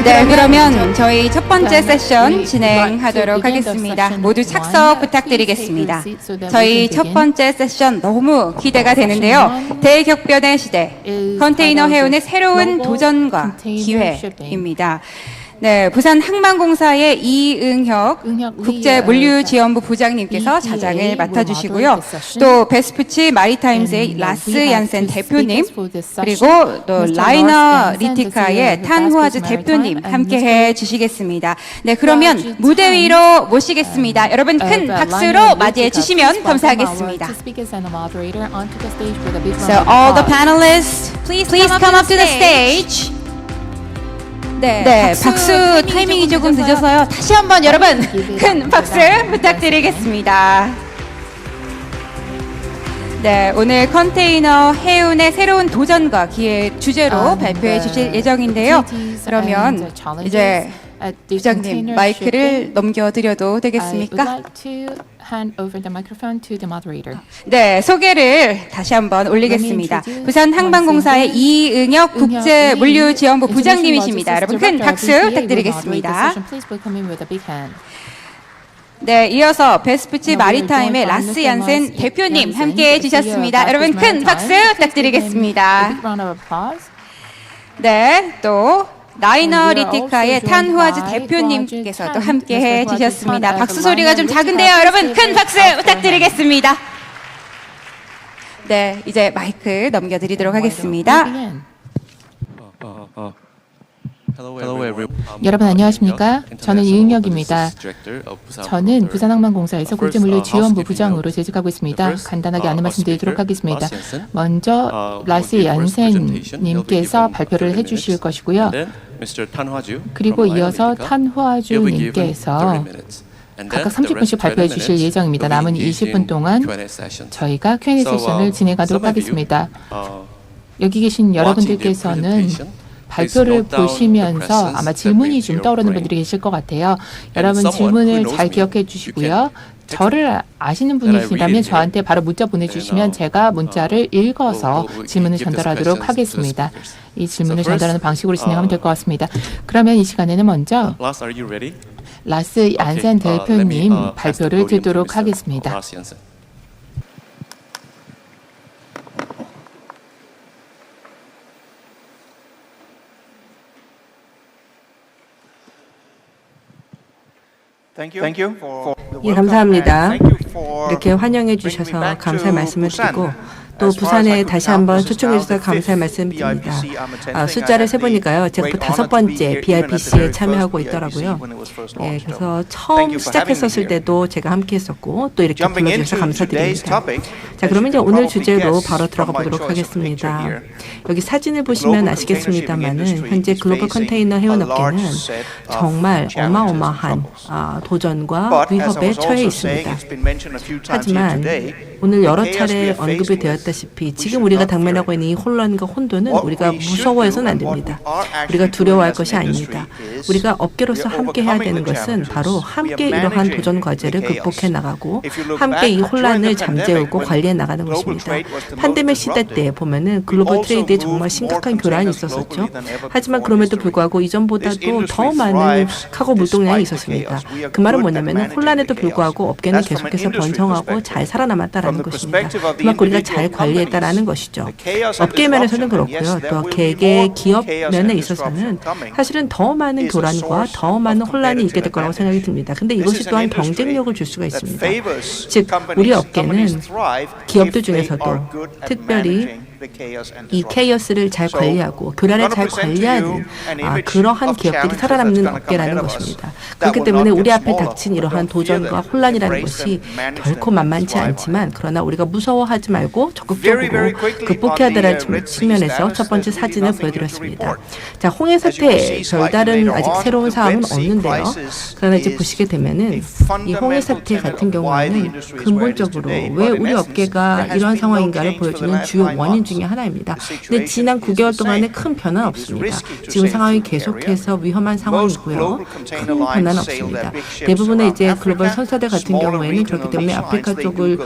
네, 그러면 저희 첫 번째 세션 진행하도록 하겠습니다. 모두 착석 부탁드리겠습니다. 저희 첫 번째 세션 너무 기대가 되는데요. 대격변의 시대, 컨테이너 해운의 새로운 도전과 기회입니다. 네, 부산 항만공사의 이응혁 국제물류지원부 부장님께서 자장을 맡아주시고요. 또 베스푸치 마리타임즈의 라스 얀센 대표님, 그리고 또 라이너 리티카의 탄 후아즈 대표님 함께해 주시겠습니다. 네, 그러면 무대 위로 모시겠습니다. 여러분 큰 박수로 맞이해 주시면 감사하겠습니다. So all the panelists, please come up to the stage. 네, 박수 타이밍이 조금 늦어서요. 다시 한번 여러분 큰 박수 부탁드리겠습니다. 네, 오늘 컨테이너 해운의 새로운 도전과 기회 주제로 발표해 주실 예정인데요. 그러면 이제 부장님 마이크를 넘겨드려도 되겠습니까? 네, 소개를 다시 한번 올리겠습니다. 부산 항만공사의 이응혁 국제물류지원부 부장님이십니다. 여러분 큰 박수 부탁드리겠습니다. 네, 이어서 베스푸치 마리타임의 라스 얀센 대표님 함께해 주셨습니다. 여러분 큰 박수 부탁드리겠습니다. 네, 또 라이너 리티카의 탄 후아즈 대표님께서도 함께해 주셨습니다. 박수 소리가 좀 작은데요. 여러분 큰 박수 부탁드리겠습니다. 네, 이제 마이크 넘겨드리도록 하겠습니다. 여러분 안녕하십니까? 저는 이응혁입니다. 저는 부산항만공사에서 국제물류지원부 부장으로 재직하고 있습니다. 간단하게 안내 말씀드리도록 하겠습니다. 먼저 라스 얀센님께서 발표를 해주실 것이고요. 그리고 이어서 탄 후아주님께서 각각 30분씩 발표해 주실 예정입니다. 남은 20분 동안 저희가 Q&A 세션을 진행하도록 하겠습니다. 여기 계신 여러분들께서는 발표를 보시면서 아마 질문이 좀 떠오르는 분들이 계실 것 같아요. 여러분 질문을 잘 기억해 주시고요. 저를 아시는 분이시라면 저한테 바로 문자 보내주시면 제가 문자를 읽어서 질문을 전달하도록 하겠습니다. 이 질문을 전달하는 방식으로 진행하면 될 것 같습니다. 그러면 이 시간에는 먼저 라스 얀센 대표님 발표를 듣도록 하겠습니다. 예, 감사합니다. 이렇게 환영해 주셔서 감사의 말씀을 드리고 또 부산에 다시 한번 초청해 주셔서 감사의 말씀드립니다. 숫자를 세보니까요. 제가 5번째 BIPC에 참여하고 있더라고요. 예, 그래서 처음 시작했었을 때도 제가 함께 했었고 또 이렇게 불러주셔서 감사드립니다. 자, 그러면 이제 오늘 주제로 바로 들어가 보도록 하겠습니다. 여기 사진을 보시면 아시겠습니다만은 현재 글로벌 컨테이너 해운업계는 정말 어마어마한 도전과 위협에 처해 있습니다. 하지만 오늘 여러 차례 언급이 되었다시피 지금 우리가 당면하고 있는 이 혼란과 혼돈은 우리가 무서워해서는 안 됩니다. 우리가 두려워할 것이 아닙니다. 우리가 업계로서 함께 해야 되는 것은 바로 함께 이러한 도전 과제를 극복해 나가고 함께 이 혼란을 잠재우고 관리해 나가는 것입니다. 팬데믹 시대 때 보면은 글로벌 트레이드에 정말 심각한 교란이 있었었죠. 하지만 그럼에도 불구하고 이전보다도 더 많은 카고 물동량이 있었습니다. 그 말은 뭐냐면은 혼란에도 불구하고 업계는 계속해서 번성하고 잘 살아남았다라는 것입니다. 그만큼 우리가 잘 관리했다라는 것이죠. 업계 면에서는 그렇고요. 또 개개 기업 면에 있어서는 사실은 더 많은 교란과 더 많은 혼란이 있게 될 거라고 생각이 듭니다. 근데 이것이 또한 경쟁력을 줄 수가 있습니다. 즉 우리 업계는 기업들 중에서도 특별히 이 케이오스를 잘 관리하고 교란을 잘 관리하는 그러한 기업들이 살아남는 업계라는 것입니다. 그렇기 때문에 우리 앞에 닥친 이러한 도전과 혼란이라는 것이 결코 만만치 않지만 그러나 우리가 무서워하지 말고 적극적으로 극복해야 될 측면에서 첫 번째 사진을 보여드렸습니다. 자, 홍해 사태 별다른 아직 새로운 사항은 없는데요. 그러나 이제 보시게 되면은 이 홍해 사태 같은 경우에는 근본적으로 왜 우리 업계가 이러한 상황인가를 보여주는 주요 원인 중에 하나입니다. 근데 지난 9개월 동안에 큰 변화는 없습니다. 지금 상황이 계속해서 위험한 상황이고요. 큰 변화는 없습니다. 대부분의 이제 글로벌 선사들 같은 경우에는 그렇기 때문에 아프리카 쪽을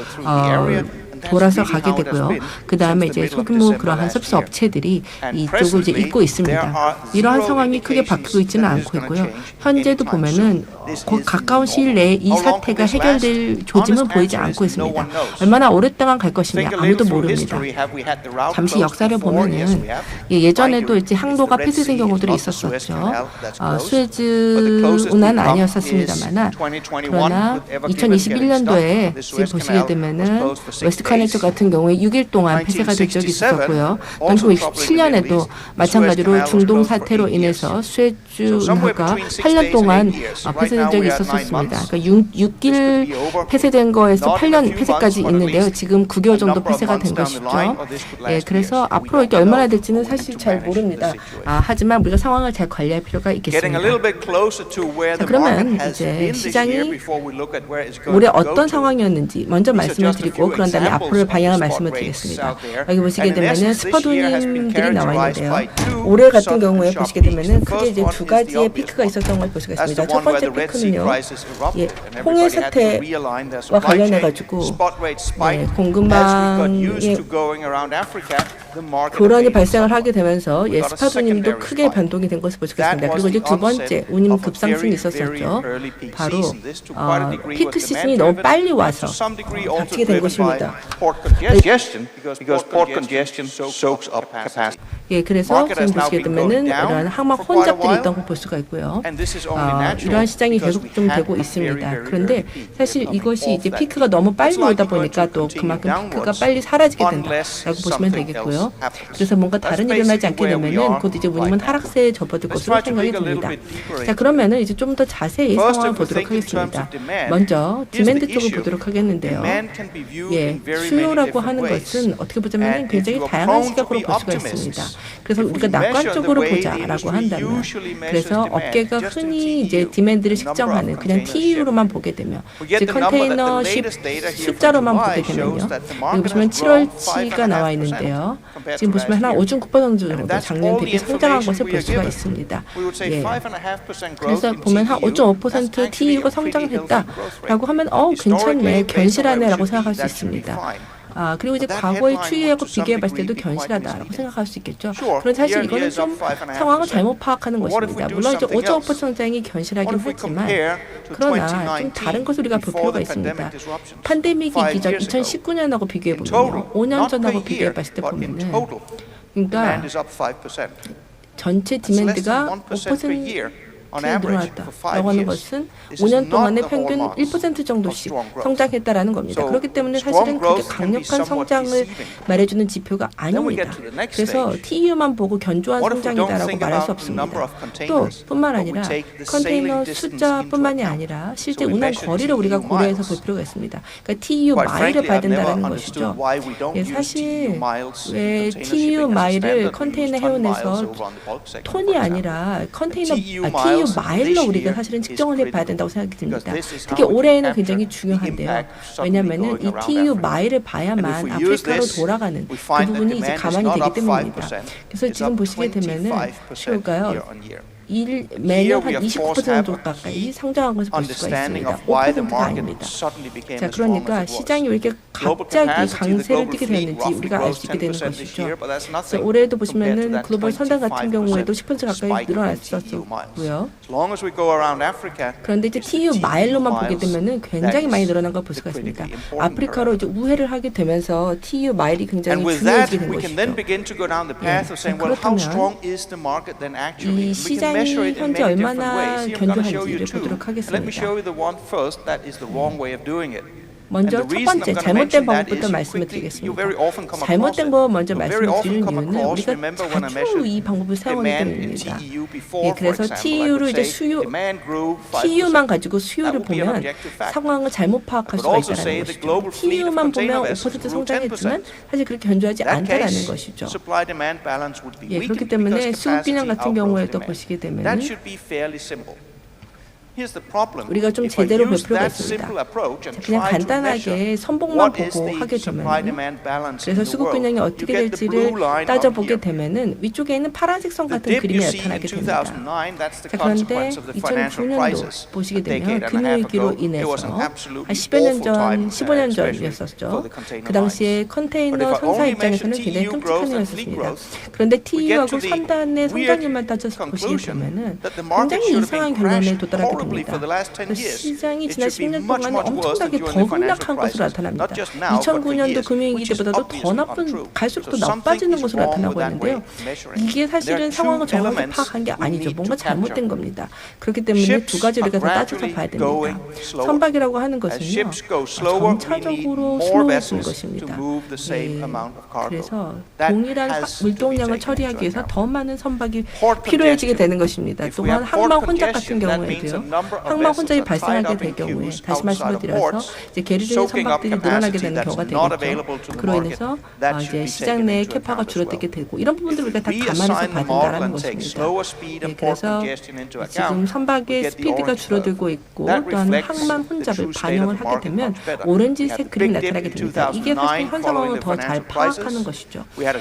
돌아서 가게 되고요. 그 다음에 이제 소규모 그러한 서비스 업체들이 이쪽을 이제 잇고 있습니다. 이러한 상황이 크게 바뀌고 있지는 않고 있고요. 현재도 보면은 가까운 시일 내에 이 사태가 해결될 조짐은 보이지 않고 있습니다. 얼마나 오랫동안 갈 것이냐 아무도 모릅니다. 잠시 역사를 보면은 예전에도 이제 항로가 폐쇄된 경우들이 있었었죠. 수에즈 운하는 아니었었습니다만 그러나 2021년도에 지금 보시게 되면은 웨스트 카네초 같은 경우에 6일 동안 폐쇄가 된 적이 있었고요. 1967년에도 마찬가지로 중동 사태로 인해서 수에즈 운하가 8년 동안 폐쇄된 적이 있었습니다. 그러니까 6일 폐쇄된 거에서 8년 폐쇄까지 있는데요. 지금 9개월 정도 폐쇄가 된 것이죠. 그래서 앞으로 이게 얼마나 될지는 사실 잘 모릅니다. 하지만 우리가 상황을 잘 관리할 필요가 있겠습니다. 자, 그러면 이제 시장이 올해 어떤 상황이었는지 먼저 말씀을 드리고 그런 다음에 앞으로의 방향을 말씀을 드리겠습니다. 여기 보시게 되면은 스퍼도님들이 나와 있는데요. 올해 같은 경우에 보시게 되면은 크게 이제 두 가지의 피크가 있었던 걸 볼 수가 있습니다. 첫 번째 피크는요, 홍해 사태와 관련해 가지고 공급망의 교란이 발생을 하게 되면서 스파도님도 크게 변동이 된 것을 볼 수가 있습니다. 그리고 이제 두 번째 운임 급상승이 있었었죠. 바로 피크 시즌이 너무 빨리 와서 닥치게 된 것입니다. 그래서 지금 보시게 되면은 이러한 항만 혼잡들이 있던 걸 볼 수가 있고요. 이러한 시장이 계속 좀 되고 있습니다. 그런데 사실 이것이 이제 피크가 너무 빨리 오다 보니까 또 그만큼 피크가 빨리 사라지게 된다라고 보시면 되겠고요. 그래서 뭔가 다른 일이 일어나지 않게 되면은 곧 이제 운임은 하락세에 접어들 것으로 생각이 듭니다. 자, 그러면은 이제 좀 더 자세히 상황을 보도록 하겠습니다. 먼저 디맨드 쪽을 보도록 하겠는데요. 수요라고 하는 것은 어떻게 보자면 굉장히 다양한 시각으로 볼 수가 있습니다. 그래서 우리가 낙관적으로 보자라고 한다면, 그래서 업계가 흔히 이제 디맨드를 측정하는 그냥 TU로만 보게 되면, 즉 컨테이너 십 숫자로만 보게 되면요. 여기 보시면 7월치가 나와 있는데요. 지금 보시면 한 5.9% 정도 작년 대비 성장한 것을 볼 수가 있습니다. 그래서 보면 한 5.5% TU가 성장했다라고 하면 괜찮네, 견실하네라고 생각할 수 있습니다. 그리고 이제 과거의 추이하고 비교해 봤을 때도 견실하다라고 생각할 수 있겠죠. 그런데 사실 이거는 좀 상황을 잘못 파악하는 것입니다. 물론 이제 5.5% 성장이 견실하긴 했지만, 그러나 좀 다른 것을 우리가 볼 필요가 있습니다. 팬데믹 이기 전 2019년하고 비교해 보면요, 5년 전하고 비교해 봤을 때 보면은, 그러니까 전체 디맨드가 5% 늘어났다라고 하는 것은 5년 동안의 평균 1% 정도씩 성장했다라는 겁니다. 그렇기 때문에 사실은 그게 강력한 성장을 말해주는 지표가 아닙니다. 그래서 TU만 보고 견조한 성장이다라고 말할 수 없습니다. 또 뿐만 아니라 컨테이너 숫자뿐만이 아니라 실제 운항 거리를 우리가 고려해서 볼 필요가 있습니다. 그러니까 TU 마일을 봐야 된다는 것이죠. 사실 왜 TU 마일을 컨테이너 해운에서 톤이 아니라 TU 마일로 우리가 사실은 측정을 해봐야 된다고 생각이 듭니다. 특히 올해에는 굉장히 중요한데요. 왜냐하면은 이 TU 마일을 봐야만 아프리카로 돌아가는 그 부분이 이제 가만히 되기 때문입니다. 그래서 지금 보시게 되면은 쉬울까요? 매년 한 29% 정도 가까이 성장한 것을 볼 수가 있습니다. 5%가 아닙니다. 자, 그러니까 시장이 왜 이렇게 갑자기 강세를 띠게 되었는지 우리가 알 수 있게 되는 것이죠. 그래서 올해도 보시면은 글로벌 선단 같은 경우에도 10% 가까이 늘어났었고요. 그런데 이제 TU 마일로만 보게 되면은 굉장히 많이 늘어난 걸 볼 수가 있습니다. 아프리카로 이제 우회를 하게 되면서 TU 마일이 굉장히 중요해지게 된 것이죠. 그렇다면 이 시장이 현재 얼마나 견조한지를 보도록 하겠습니다. 먼저 첫 번째 잘못된 방법부터 말씀을 드리겠습니다. 잘못된 거 먼저 말씀을 드리는 이유는 우리가 자주 이 방법을 사용하기 때문입니다. 그래서 TU로 이제 TU만 가지고 수요를 보면 상황을 잘못 파악할 수가 있다는 것이죠. TU만 보면 5% 성장했지만 사실 그렇게 견조하지 않다라는 것이죠. 그렇기 때문에 수급 균형 같은 경우에도 보시게 되면 우리가 좀 제대로 볼 필요가 있습니다. 그냥 간단하게 선봉만 보고 하게 되면 그래서 수급 균형이 어떻게 될지를 따져보게 되면은 위쪽에 있는 파란색 선 같은 그림이 나타나게 됩니다. 자, 그런데 2009년도 보시게 되면 금융위기로 인해서 한 10여 년 전, 15년 전이었었죠. 그 당시에 컨테이너 선사 입장에서는 굉장히 끔찍한 일이었습니다. 그런데 TU하고 선단의 성장률만 따져서 보시게 되면은 굉장히 이상한 결론에 도달하게 됩니다. 시장이 지난 10년 동안 엄청나게 더 급락한 것으로 나타납니다. 2009년도 금융위기 때보다도 더 나쁜, 갈수록 더 나빠지는 것으로 나타나고 있는데요. 이게 사실은 상황을 정확히 파악한 게 아니죠. 뭔가 잘못된 겁니다. 그렇기 때문에 두 가지를 더 따져서 봐야 됩니다. 선박이라고 하는 것은요, 점차적으로 슬로우해지는 것입니다. 네, 그래서 동일한 물동량을 처리하기 위해서 더 많은 선박이 필요해지게 되는 것입니다. 또한 항만 혼잡 같은 경우에도요, 항만 혼잡이 발생하게 될 경우에 다시 말씀을 드려서 이제 계류적인 선박들이 늘어나게 되는 경우가 되겠죠. 그로 인해서 이제 시장 내의 캐파가 줄어들게 되고 이런 부분들을 우리가 다 감안해서 봐야 된다는 것입니다. 네, 그래서 지금 선박의 스피드가 줄어들고 있고 또한 항만 혼잡을 반영을 하게 되면 오렌지색 그림이 나타나게 됩니다. 이게 사실 현 상황을 더 잘 파악하는 것이죠. 우리가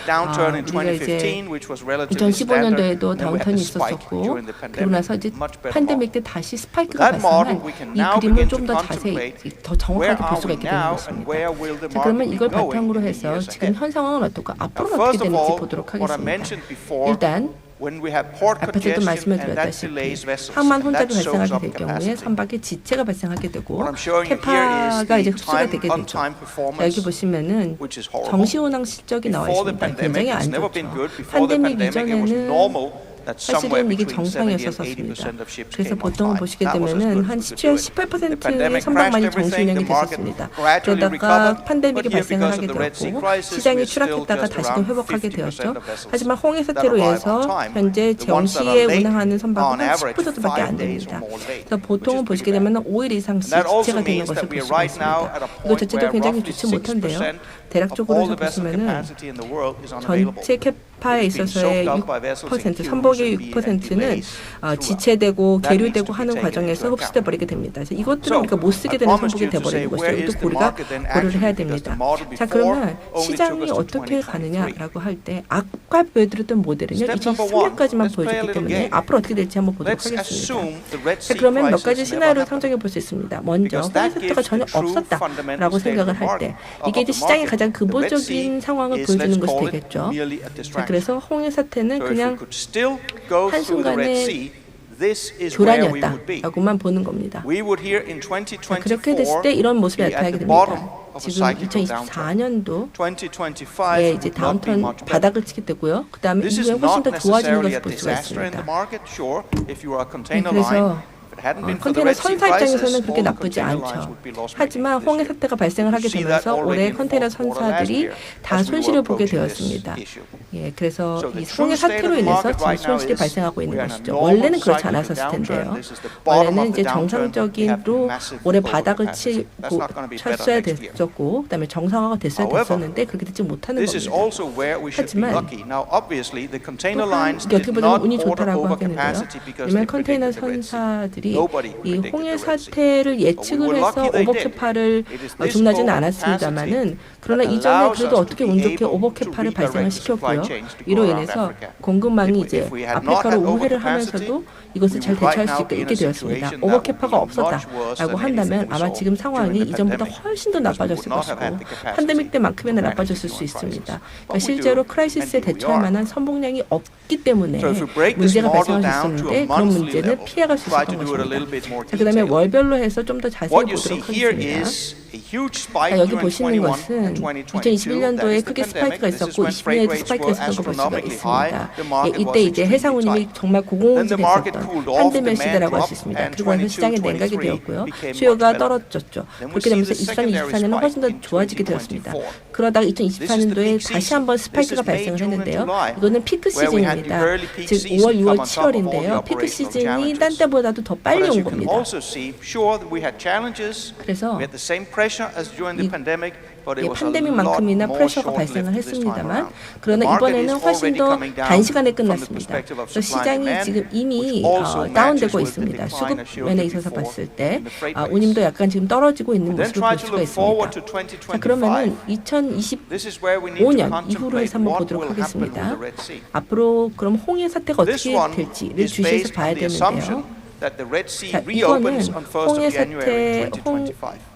이제 2015년도에도 다운턴이 있었었고 그러고 나서 이제 팬데믹 때 다시 스파이크가 발생한 이 그림을 좀 더 자세히, 더 정확하게 볼 수가 있게 되는 것입니다. 자, 그러면 이걸 바탕으로 해서 지금 현 상황은 어떨까? 앞으로는 어떻게 되는지 보도록 하겠습니다. 일단 앞에서도 말씀을 드렸다시피 항만 혼잡이 발생하게 될 경우에 선박에 지체가 발생하게 되고 캐파가 이제 흡수가 되게 되죠. 자, 여기 보시면은 정시운항 실적이 나와 있습니다. 굉장히 안 좋죠. 팬데믹 이전에는 사실은 이게 정상이었었습니다. 그래서 보통 보시게 되면은 한 17-18%의 선박만이 정시운영이 됐었습니다. 그러다가 팬데믹이 발생을 하게 되었고 시장이 추락했다가 다시금 회복하게 되었죠. 하지만 홍해 사태로 인해서 현재 정시에 운항하는 선박은 한 10%밖에 안 됩니다. 그래서 보통 보시게 되면 5일 이상씩 지체가 되는 것을 볼 수가 있습니다. 이거 자체도 굉장히 좋지 못한데요. 대략적으로 해서 보시면은 전체 캐파에 있어서의 6%, 선박의 6%는 지체되고 계류되고 하는 과정에서 흡수돼 버리게 됩니다. 그래서 이것들은 우리가 못 쓰게 되는 선박이 돼버리는 것이죠. 이것도 우리가 고려를 해야 됩니다. 자, 그러면 시장이 어떻게 가느냐라고 할 때 아까 보여드렸던 모델은요 2010년까지만 보여줬기 때문에 앞으로 어떻게 될지 한번 보도록 하겠습니다. 자, 그러면 몇 가지 시나리오를 상정해 볼 수 있습니다. 먼저 홍해 사태가 전혀 없었다라고 생각을 할 때 이게 이제 시장의 가장 근본적인 상황을 보여주는 것이 되겠죠. 자, 그래서 홍해 사태는 그냥 한순간에 교란이었다라고만 보는 겁니다. 자, 그렇게 됐을 때 이런 모습이 나타나게 됩니다. 지금 2024년도에 이제 다운턴 바닥을 치게 되고요. 그 다음에 이후에 훨씬 더 좋아지는 것을 볼 수가 있습니다. 네, 그래서 컨테이너 선사 입장에서는 그렇게 나쁘지 않죠. 하지만 홍해 사태가 발생을 하게 되면서 올해 컨테이너 선사들이 다 손실을 보게 되었습니다. 예, 그래서 이 홍해 사태로 인해서 지금 손실이 발생하고 있는 것이죠. 원래는 그렇지 않았었을 텐데요. 원래는 이제 정상적인로 올해 바닥을 치고 쳤어야 됐었고, 그다음에 정상화가 됐어야 됐었는데 그렇게 되지 못하는 겁니다. 하지만 또한 어떻게 보면 운이 좋다라고 하겠는데요. 왜냐하면 컨테이너 선사들이 이 홍해 사태를 예측을 해서 오버캐파를 중단하지는 않았습니다만은 그러나 이전에 그래도 어떻게 운 좋게 오버캐파를 발생을 시켰고요. 이로 인해서 공급망이 이제 아프리카로 우회를 하면서도 이것을 잘 대처할 수 있게 되었습니다. 오버캐파가 없었다라고 한다면 아마 지금 상황이 이전보다 훨씬 더 나빠졌을 것이고 팬데믹 때만큼이나 나빠졌을 수 있습니다. 그러니까 실제로 크라이시스에 대처할 만한 선봉량이 없기 때문에 문제가 발생할 수 있었는데 그런 문제는 피해갈 수 있었던 것입니다. 자, 그 다음에 월별로 해서 좀 더 자세히 보도록 하겠습니다. 자, 여기 보시는 것은 2021년도에 크게 스파이크가 있었고 20년에도 스파이크가 있었던 걸 볼 수가 있습니다. 예, 이때 이제 해상운임이 정말 고공행진했었던 팬데믹 시대라고 할 수 있습니다. 그리고 나서 시장이 냉각이 되었고요. 수요가 떨어졌죠. 그렇게 되면서 23년, 24년은 훨씬 더 좋아지게 되었습니다. 그러다가 2024년도에 다시 한번 스파이크가 발생을 했는데요. 이거는 피크 시즌입니다. 즉 5월, 6월, 7월인데요. 피크 시즌이 딴 때보다도 더 빨리 온 겁니다. 그래서 팬데믹만큼이나 프레셔가 발생을 했습니다만 그러나 이번에는 훨씬 더 단시간에 끝났습니다. 그래서 시장이 지금 이미 다운되고 있습니다. 수급 면에 있어서 봤을 때 운임도 약간 지금 떨어지고 있는 모습을 볼 수가 있습니다. 자, 그러면은 2025년 이후로 해서 한번 보도록 하겠습니다. 앞으로 그럼 홍해 사태가 어떻게 될지를 주시해서 봐야 되는데요. 자, 이거는 홍해 사태,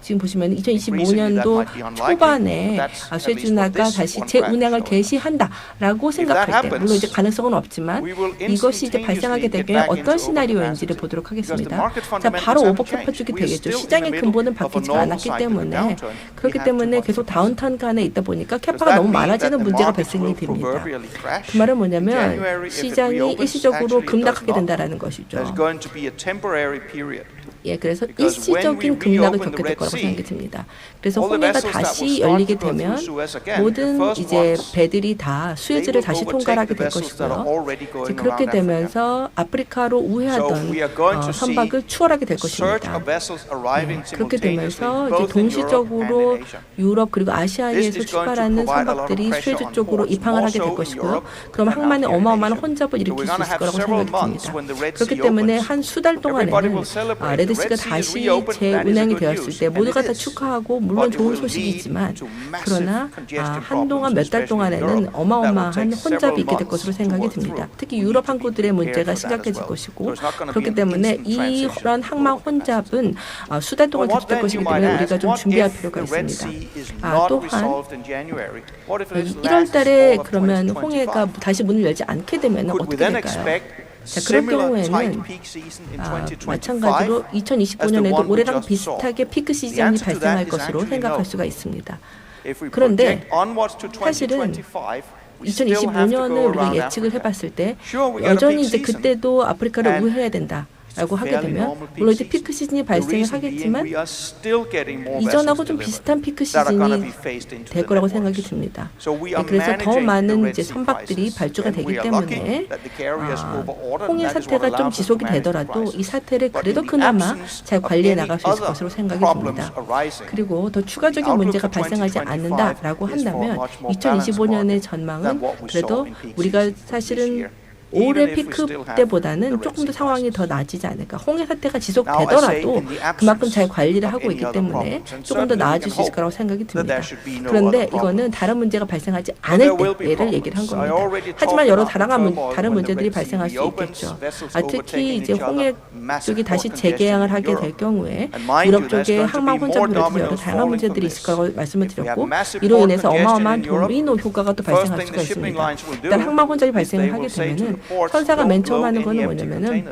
지금 보시면 2025년도 초반에 수에즈나가 다시 재운항을 개시한다라고 생각할 때, 물론 이제 가능성은 없지만 이것이 이제 발생하게 되면 어떤 시나리오인지를 보도록 하겠습니다. 자, 바로 오버캐파 쪽이 되겠죠. 시장의 근본은 바뀌지가 않았기 때문에 그렇기 때문에 계속 다운턴 간에 있다 보니까 캐파가 너무 많아지는 문제가 발생이 됩니다. 그 말은 뭐냐면 시장이 일시적으로 급락하게 된다라는 것이죠. 예, 그래서 일시적인 급락을 겪게 될 거라고 생각이 듭니다. 그래서 홍해가 다시 열리게 되면 모든 이제 배들이 다 수에즈를 다시 통과하게 될 것이고요. 이제 그렇게 되면서 아프리카로 우회하던 선박을 추월하게 될 것입니다. 예, 그렇게 되면서 이제 동시적으로 유럽 그리고 아시아에서 출발하는 선박들이 수에즈 쪽으로 입항을 하게 될 것이고요. 그럼 항만에 어마어마한 혼잡을 일으킬 수 있을 거라고 생각이 듭니다. 그렇기 때문에 한 수달 동안에는 레드시가 다시 재운항이 되었을 때 모두가 다 축하하고 물론 좋은 소식이지만 그러나 한동안 몇 달 동안에는 어마어마한 혼잡이 있게 될 것으로 생각이 듭니다. 특히 유럽 항구들의 문제가 심각해질 것이고 그렇기 때문에 이런 항만 혼잡은 수달 동안 계속될 것이기 때문에 우리가 좀 준비할 필요가 있습니다. 또한 1월 달에 그러면 홍해가 다시 문을 열지 않게 되면 어떻게 될까요? 자, 그런 경우에는 마찬가지로 2025년에도 올해랑 비슷하게 피크 시즌이 발생할 것으로 생각할 수가 있습니다. 그런데 사실은 2025년을 우리가 예측을 해봤을 때 여전히 이제 그때도 아프리카를 우회해야 된다. 라고 하게 되면 물론 이제 피크 시즌이 발생을 하겠지만 이전하고 좀 비슷한 피크 시즌이 될 거라고 생각이 듭니다. 그래서 더 많은 이제 선박들이 발주가 되기 때문에 홍해 사태가 좀 지속이 되더라도 이 사태를 그래도 그나마 잘 관리해 나갈 수 있을 것으로 생각이 듭니다. 그리고 더 추가적인 문제가 발생하지 않는다라고 한다면 2025년의 전망은 그래도 우리가 사실은 올해 피크 때보다는 조금 더 상황이 더 나아지지 않을까. 홍해 사태가 지속되더라도 그만큼 잘 관리를 하고 있기 때문에 조금 더 나아질 수 있을 거라고 생각이 듭니다. 그런데 이거는 다른 문제가 발생하지 않을 때를 얘기를 한 겁니다. 하지만 여러 다른 문제들이 발생할 수 있겠죠. 특히 이제 홍해 쪽이 다시 재개항을 하게 될 경우에 유럽 쪽에 항만 혼잡을 비롯해서 여러 다양한 문제들이 있을 거라고 말씀을 드렸고 이로 인해서 어마어마한 도미노 효과가 또 발생할 수가 있습니다. 일단 항만 혼잡이 발생을 하게 되면은 선사가 맨 처음 하는 거는 뭐냐면은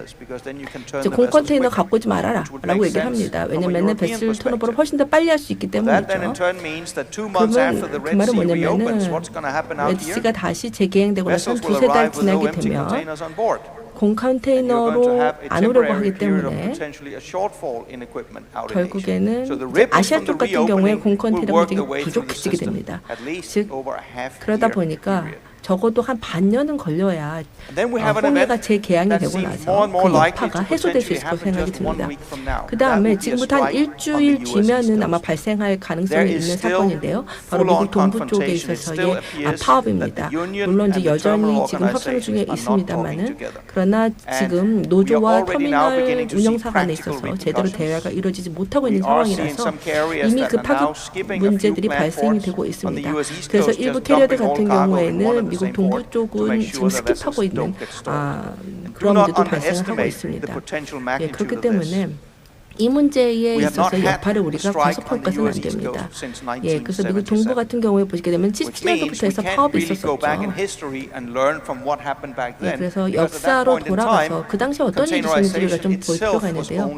이제 공 컨테이너 갖고 오지 말아라 라고 얘기를 합니다. 왜냐면은 베슬 턴오버를 훨씬 더 빨리 할 수 있기 때문이죠. 그러면 그 말은 뭐냐면은 레드시가 다시 재개행되고 나서 한 두세 달 지나게 되면 공 컨테이너로 안 오려고 하기 때문에 결국에는 아시아 쪽 같은 경우에 공 컨테이너가 되게 부족해지게 됩니다. 즉 그러다 보니까 적어도 한 반년은 걸려야 홍해가 재개항이 되고 나서 그 여파가 해소될 수 있을 것으로 생각이 듭니다. 그 다음에 지금부터 한 일주일 뒤면은 아마 발생할 가능성이 있는 사건인데요. 바로 미국 동부 쪽에 있어서의 파업입니다. 물론 이제 여전히 지금 협상 중에 있습니다만은 그러나 지금 노조와 터미널 운영사 간에 있어서 제대로 대화가 이루어지지 못하고 있는 상황이라서 이미 그 파급 문제들이 발생이 되고 있습니다. 그래서 일부 캐리어들 같은 경우에는 미국 동부 쪽은 지금 스킵하고 있는 그런 문제도 발생을 하고 있습니다. 예, 그렇기 때문에 이 문제에 있어서 여파를 우리가 과소평가해서는 안 됩니다. 예, 그래서 미국 동부 같은 경우에 보시게 되면 77년도부터 해서 파업이 있었었죠. 예, 그래서 역사로 돌아가서 그 당시에 어떤 일이 있었는지를 좀 볼 필요가 있는데요.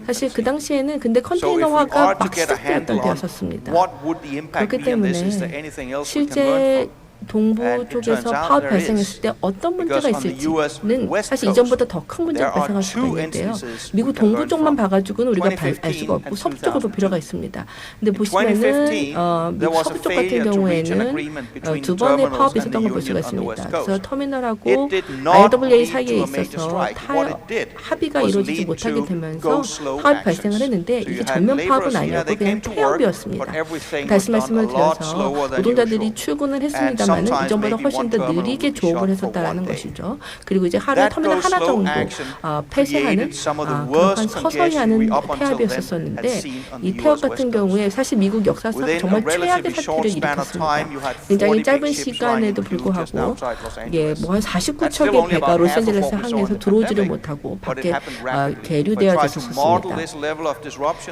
사실 그 당시에는 근데 컨테이너화가 막 시작되었던 때였었습니다. 그렇기 때문에 실제 동부 쪽에서 파업이 발생했을 때 어떤 문제가 있을지는 사실 이전보다 더 큰 문제가 발생할 수가 있는데요. 미국 동부 쪽만 봐가지고는 우리가 알 수가 없고 서부 쪽을 볼 필요가 있습니다. 근데 보시면은 미국 서부 쪽 같은 경우에는 두 번의 파업이 있었던 걸 볼 수가 있습니다. 그래서 터미널하고 IWA 사이에 있어서 합의가 이루어지지 못하게 되면서 파업이 발생을 했는데 이게 전면 파업은 아니었고 그냥 태업이었습니다. 다시 말씀을 드려서 노동자들이 출근을 했습니다만 이전보다 훨씬 더 느리게 조업을 했었다라는 것이죠. 그리고 이제 하루에 터미널 하나 정도 폐쇄하는 그런 서서히 하는 태압이었었는데 이 태압 같은 경우에 사실 미국 역사상 정말 최악의 사태를 일으켰습니다. 굉장히 짧은 시간에도 불구하고 뭐 한 49척의 배가 로스앤젤레스 항에서 들어오지를 못하고 밖에 계류되어졌었습니다.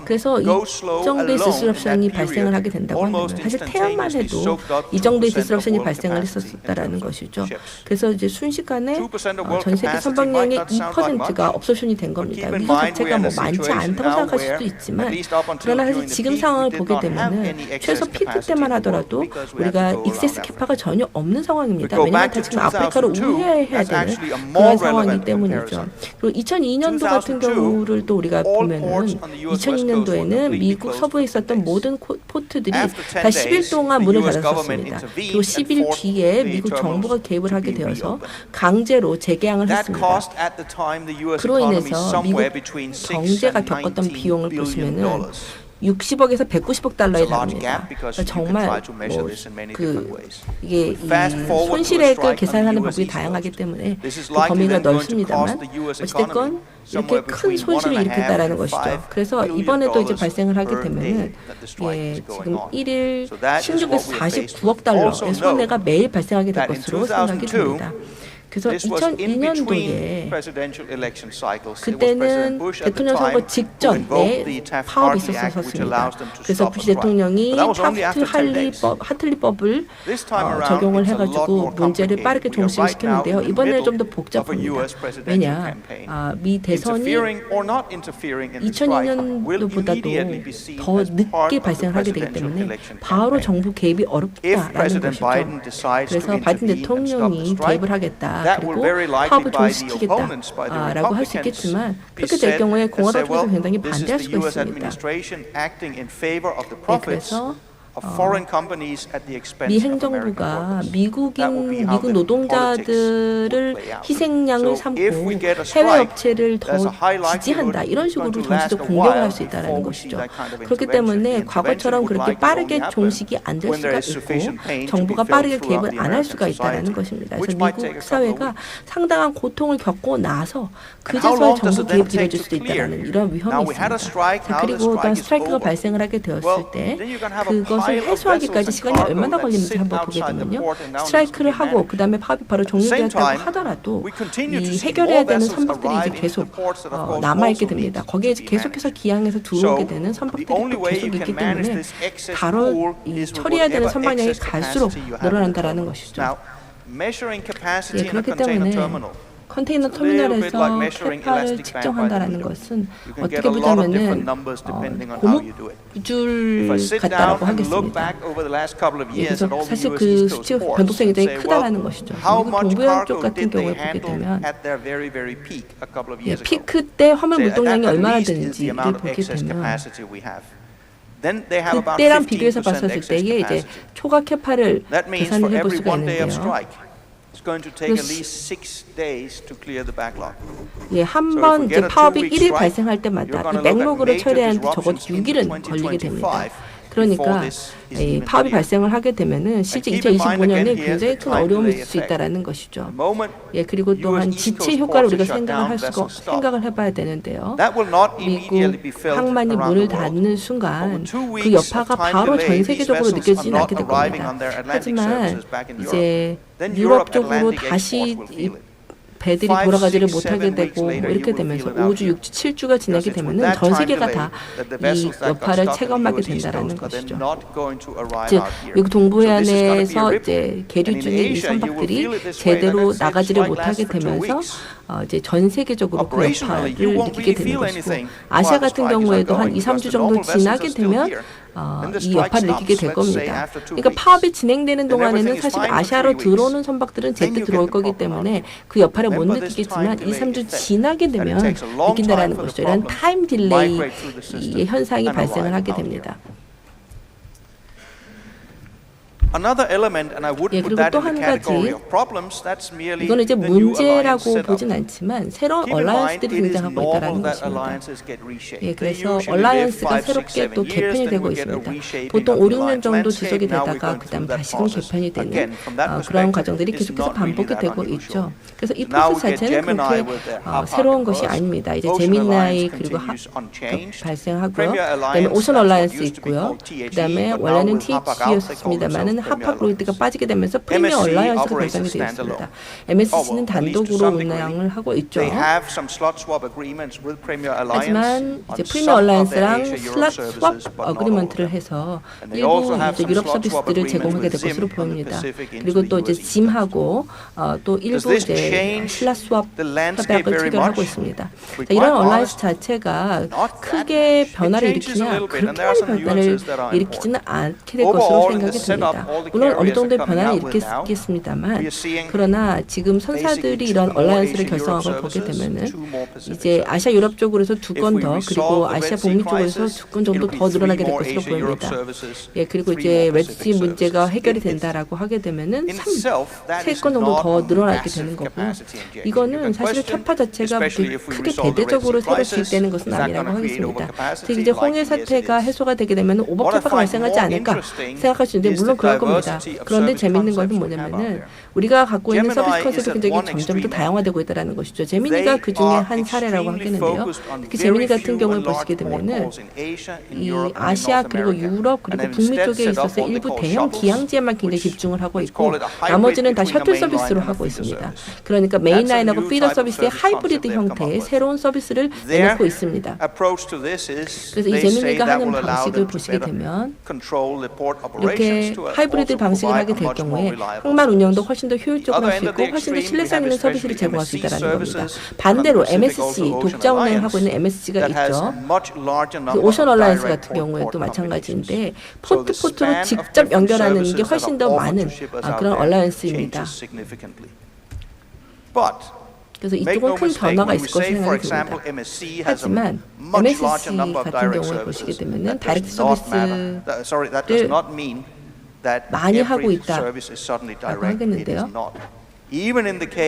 그래서 이 정도의 디스럽션이 발생을 하게 된다고 하면 사실 태양만 해도 이 정도의 디스럽션이 발생을 했었다라는 것이죠. 그래서 이제 순식간에 전 세계 선박량의 2%가 업소션이 된 겁니다. 이거 자체가 뭐 많지 않다고 생각할 수도 있지만 그러나 사실 지금 상황을 보게 되면은 최소 피크 때만 하더라도 우리가 익세스 캐파가 전혀 없는 상황입니다. 왜냐하면 다 지금 아프리카로 우회해야 되는 그런 상황이기 때문이죠. 그리고 2002년도 같은 경우를 또 우리가 보면은 2002년도에는 미국 서부에 있었던 모든 포트들이 다 10일 동안 문을 닫았었습니다. 그리고 10일 뒤에 미국 정부가 개입을 하게 되어서 강제로 재개항을 했습니다. 그로 인해서 미국 경제가 겪었던 비용을 보시면은 60억에서 190억 달러에 달합니다. 그러니까 정말 이게 이 손실액을 계산하는 법이 다양하기 때문에 그 범위가 넓습니다만 어찌됐건 이렇게 큰 손실을 일으켰다라는 것이죠. 그래서 이번에도 이제 발생을 하게 되면은 지금 1일 16에서 49억 달러의 손해가 매일 발생하게 될 것으로 생각이 듭니다. 그래서 2002년도에 그때는 대통령 선거 직전에 파업이 있었습니다. 그래서 부시 대통령이 하틀리법을 적용을 해가지고 문제를 빠르게 종식을 시켰는데요. 이번에는 좀 더 복잡합니다. 왜냐, 미 대선이 2002년도보다도 더 늦게 발생을 하게 되기 때문에 바로 정부 개입이 어렵다라는 것이죠. 그래서 바이든 대통령이 개입을 하겠다. 그리고 파업을 종식시키겠다라고 할 수 있겠지만 그렇게 될 경우에 공화당 쪽에서 굉장히 반대할 수가 있습니다. 그래서 미 행정부가 미국 노동자들을 희생양을 삼고 해외 업체를 더 지지한다 이런 식으로 정치적 공격을 할 수 있다는 것이죠. 그렇기 때문에 과거처럼 그렇게 빠르게 종식이 안 될 수가 있고 정부가 빠르게 개입을 안 할 수가 있다는 것입니다. 그래서 미국 사회가 상당한 고통을 겪고 나서 그제서야 정부 개입이 이루어질 수도 있다는 이런 위험이 있습니다. 그리고 또한 스트라이크가 발생을 하게 되었을 때 그것을 해소하기까지 시간이 얼마나 걸리는지 한번 보게 되면요. 스트라이크를 하고 그 다음에 파업이 바로 종료되었다고 하더라도 이 해결해야 되는 선박들이 이제 계속 남아있게 됩니다. 거기에 이제 계속해서 기항해서 들어오게 되는 선박들이 또 계속 있기 때문에 바로 이 처리해야 되는 선박량이 갈수록 늘어난다는 것이죠. 그렇기 때문에 컨테이너 터미널에서 캐파를 측정한다는 것은 어떻게 보자면은 고무줄 같다라고 하겠습니다. 그래서 사실 그 수치가 변동성이 굉장히 크다라는 것이죠. 미국 동부양 쪽 같은 경우에 보게 되면 피크 때 화물 물동량이 얼마나 되는지를 보게 되면 그때랑 비교해서 봤었을 때에 이제 초과 캐파를 계산을 해볼 수가 있는데요. 한 번 이제 파업이 1일 발생할 때마다 이 맥로그를 처리하는데 적어도 6일은 걸리게 됩니다. 그러니까 이 파업이 발생을 하게 되면은 실제 2025년에 굉장히 큰 어려움이 있을 수 있다라는 것이죠. 그리고 또한 지체 효과를 우리가 생각을 해봐야 되는데요. 미국 항만이 문을 닫는 순간 그 여파가 바로 전 세계적으로 느껴지지는 않게 될 겁니다. 하지만 이제 유럽 쪽으로 다시 배들이 돌아가지를 못하게 되고 뭐 이렇게 되면서 5주, 6주, 7주가 지나게 되면은 전 세계가 다 이 여파를 체감하게 된다라는 것이죠. 즉 미국 동부해안에서 이제 계류 중인 이 선박들이 제대로 나가지를 못하게 되면서 이제 전 세계적으로 그 여파를 느끼게 되는 것이고 아시아 같은 경우에도 한 2, 3주 정도 지나게 되면 이 여파를 느끼게 될 겁니다. 그러니까 파업이 진행되는 동안에는 사실 아시아로 들어오는 선박들은 제때 들어올 거기 때문에 그 여파를 못 느끼겠지만 2, 3주 지나게 되면 느낀다라는 것이죠. 이런 타임 딜레이의 현상이 발생을 하게 됩니다. 그리고 또 한 가지, 이거는 이제 문제라고 보진 않지만 새로운 얼라이언스들이 등장하고 있다는 것입니다. 그래서 얼라이언스가 새롭게 또 개편이 되고 있습니다. 보통 5, 6년 정도 지속이 되다가 그 다음 다시금 개편이 되는 그런 과정들이 계속해서 반복이 되고 있죠. 그래서 이 프로세스 자체는 그렇게 새로운 것이 아닙니다. 이제 제미나이 그리고 발생하고요. 그다음에 오션 얼라이언스 있고요. 그다음에 원래는 TH였습니다만은 하파로이드가 빠지게 되면서 프리미어 얼라이언스가 결정이 되었습니다. MSC는 단독으로 운항을 하고 있죠. 하지만 이제 프리미어 얼라이언스랑 슬롯 스왑 어그리먼트를 해서 일부 이제 유럽 서비스들을 제공하게 될 것으로 보입니다. 그리고 또 이제 짐하고 또 일부 이제 슬롯 스왑 협약을 체결하고 있습니다. 자, 이런 얼라이언스 자체가 크게 변화를 일으키냐, 그렇게 많은 변화를 일으키지는 않게 될 것으로 생각이 듭니다. 물론 어느 정도의 변화는 일으키겠습니다만, 그러나 지금 선사들이 이런 얼라이언스를 결성한 걸 보게 되면은 이제 아시아 유럽 쪽으로서 2건 더, 그리고 아시아 북미 쪽에서 2건 정도 더 늘어나게 될 것으로 보입니다. 그리고 이제 레드시 문제가 해결이 된다라고 하게 되면은 3건 정도 더 늘어나게 되는 거고요. 이거는 사실 캐파 자체가 크게 대대적으로 새로 지입되는 것은 아니라고 하겠습니다. 특히 이제 홍해 사태가 해소가 되게 되면 오버캐파가 발생하지 않을까 생각할 수 있는데, 물론 그럴 겁니다. 그런데 재밌는 것은 뭐냐면은 우리가 갖고 있는 서비스 컨셉이 굉장히 점점 더 다양화되고 있다는 것이죠. 제미니가 그 중에 한 사례라고 하겠는데요. 특히 제미니 같은 경우를 보시게 되면은 이 아시아 그리고 유럽 그리고 북미 쪽에 있어서 일부 대형 기항지에만 굉장히 집중을 하고 있고, 나머지는 다 셔틀 서비스로 하고 있습니다. 그러니까 메인라인하고 피더 서비스의 하이브리드 형태의 새로운 서비스를 내놓고 있습니다. 그래서 이 제미니가 하는 방식을 보시게 되면 이렇게 하이브리드 방식을 하게 될 경우에 항만 운영도 훨씬 더 효율적으로 할 수 있고 훨씬 더 신뢰성 있는 서비스를 제공할 수 있다는 겁니다. 반대로 MSC, 독자 운행을 하고 있는 MSC가 있죠. 그 오션 얼라이언스 같은 경우에도 마찬가지인데 포트로 직접 연결하는 게 훨씬 더 많은 그런 얼라이언스입니다. 그래서 이쪽은 큰 변화가 있을 것으로 생각이 듭니다. 하지만 MSC 같은 경우에 보시게 되면은 다이렉트 서비스를 많이 하고 있다라고 하겠는데요. 그리고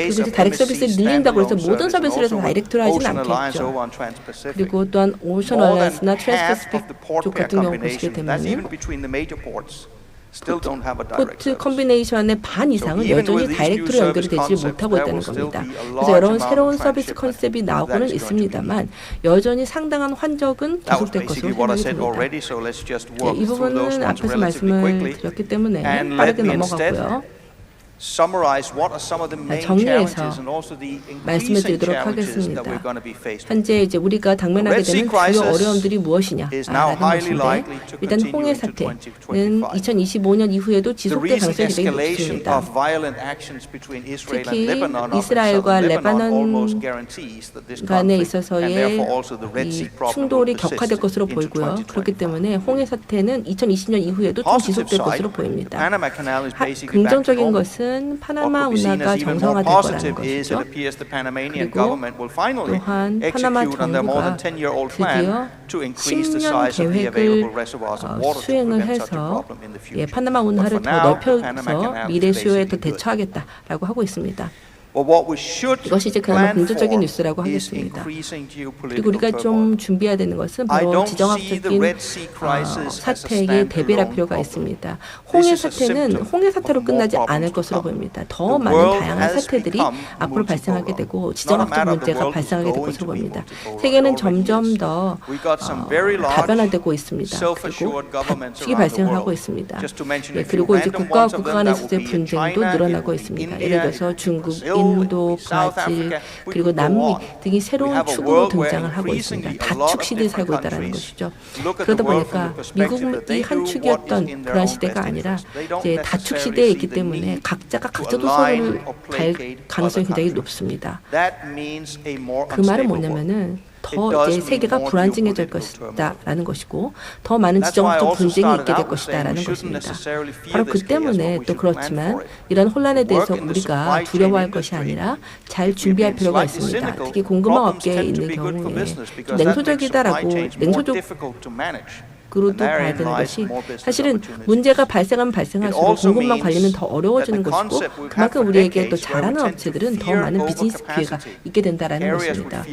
이제 다이렉트 서비스를 늘린다고 해서 모든 서비스를 다이렉트로 하지는 않겠죠. 그리고 또한 오션 얼라이언스나 트랜스패시픽 쪽 같은 경우 보시게 되면은 포트 컴비네이션의 반 이상은 여전히 다이렉트로 연결이 되지 못하고 있다는 겁니다. 그래서 여러 새로운 서비스 컨셉이 나오고는 있습니다만 여전히 상당한 환적은 계속될 것으로 생각이 듭니다. 이 부분은 앞에서 말씀을 드렸기 때문에 빠르게 넘어가고요. 정리해서 말씀을 드리도록 하겠습니다. 현재 이제 우리가 당면하게 되는 주요 어려움들이 무엇이냐라는 것인데, 일단 홍해 사태는 2025년 이후에도 지속될 가능성이 굉장히 높습니다. 특히 이스라엘과 레바논 간에 있어서의 이 충돌이 격화될 것으로 보이고요. 그렇기 때문에 홍해 사태는 2020년 이후에도 좀 지속될 것으로 보입니다. 긍정적인 것은 파나마 운하가 정상화될 거라는 것이죠. 그리고 또한 파나마 정부가 드디어 10년 계획을 수행을 해서 파나마 운하를 더 넓혀서 미래 수요에 더 대처하겠다라고 하고 있습니다. 이것이 이제 그나마 긍정적인 뉴스라고 하겠습니다. 그리고 우리가 좀 준비해야 되는 것은 바로 지정학적인 사태에 대비할 필요가 있습니다. 홍해 사태는 홍해 사태로 끝나지 않을 것으로 보입니다. 더 많은 다양한 사태들이 앞으로 발생하게 되고 지정학적 문제가 발생하게 될 것으로 보입니다. 세계는 점점 더 다변화되고 있습니다. 그리고 다투기 발생을 하고 있습니다. 그리고 이제 국가와 국가 간의 분쟁도 늘어나고 있습니다. 예를 들어서 중국, 인도, 브라질, 그리고 남미 등이 새로운 축으로 등장을 하고 있습니다. 다축 시대에 살고 있다는 것이죠. 그러다 보니까 미국이 한 축이었던 그런 시대가 아니라 이제 다축 시대에 있기 때문에 각자가 각자 도서를 갈 가능성이 굉장히 높습니다. 그 말은 뭐냐면은 더 이제 세계가 불안정해질 것이다라는 것이고 더 많은 지정학적 분쟁이 있게 될 것이다라는 것입니다. 바로 그 때문에 또 그렇지만 이런 혼란에 대해서 우리가 두려워할 것이 아니라 잘 준비할 필요가 있습니다. 특히 공급망 업계에 있는 경우에 좀 냉소적으로도 봐야 되는 것이 사실은 문제가 발생하면 발생할수록 공급망 관리는 더 어려워지는 것이고 그만큼 우리에게 또 잘하는 업체들은 더 많은 비즈니스 기회가 있게 된다는 것입니다.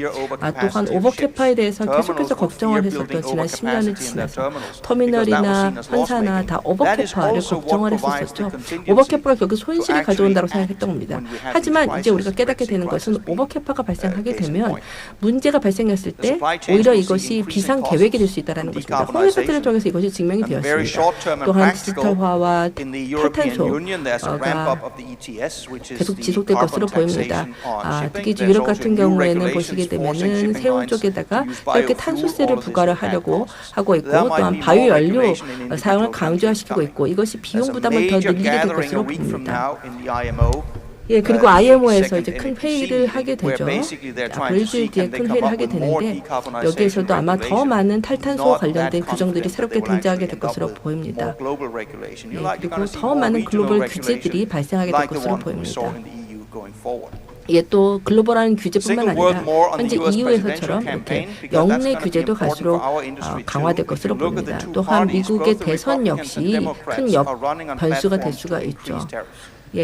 또한 오버캐파에 대해서 계속해서 걱정을 했었던 지난 10년을 지나서 터미널이나 환사나 다 오버캐파를 걱정을 했었죠. 오버캐파가 결국 손실을 가져온다고 생각했던 겁니다. 하지만 이제 우리가 깨닫게 되는 것은 오버캐파가 발생하게 되면 문제가 발생했을 때 오히려 이것이 비상 계획이 될 수 있다는 것입니다. 홍해 사태를 통해서 이것이 증명이 되었습니다. 또한 디지털화와 탈탄소가 계속 지속될 것으로 보입니다. 특히 유럽 같은 경우에는 보시게 되면은 세운 쪽에다가 이렇게 탄소세를 부과를 하려고 하고 있고 또한 바이오 연료 사용을 강조시키고 있고 이것이 비용 부담을 더 늘리게 될 것으로 보입니다. 그리고 IMO에서 이제 큰 회의를 하게 되죠. 앞으로 일주일 뒤에 큰 회의를 하게 되는데 여기에서도 아마 더 많은 탈탄소 관련된 규정들이 새롭게 등장하게 될 것으로 보입니다. 그리고 더 많은 글로벌 규제들이 발생하게 될 것으로 보입니다. 또 글로벌한 규제뿐만 아니라 현재 EU에서처럼 이렇게 영내 규제도 갈수록 강화될 것으로 보입니다. 또한 미국의 대선 역시 큰 변수가 될 수가 있죠.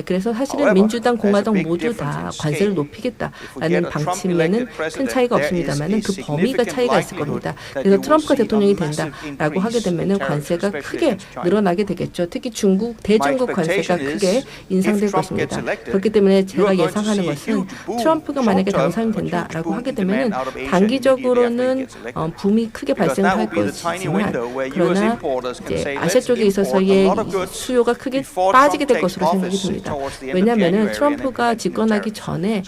그래서 사실은 민주당, 공화당 모두 다 관세를 높이겠다라는 방침에는 큰 차이가 없습니다만 그 범위가 차이가 있을 겁니다. 그래서 트럼프가 대통령이 된다라고 하게 되면 관세가 크게 늘어나게 되겠죠. 특히 대중국 관세가 크게 인상될 것입니다. 그렇기 때문에 제가 예상하는 것은 트럼프가 만약에 당선된다라고 하게 되면 단기적으로는 붐이 크게 발생할 것이지만 그러나 이제 아시아 쪽에 있어서의 수요가 크게 빠지게 될 것으로 생각이 듭니다. 왜냐하면 트럼프가 집권하기 전에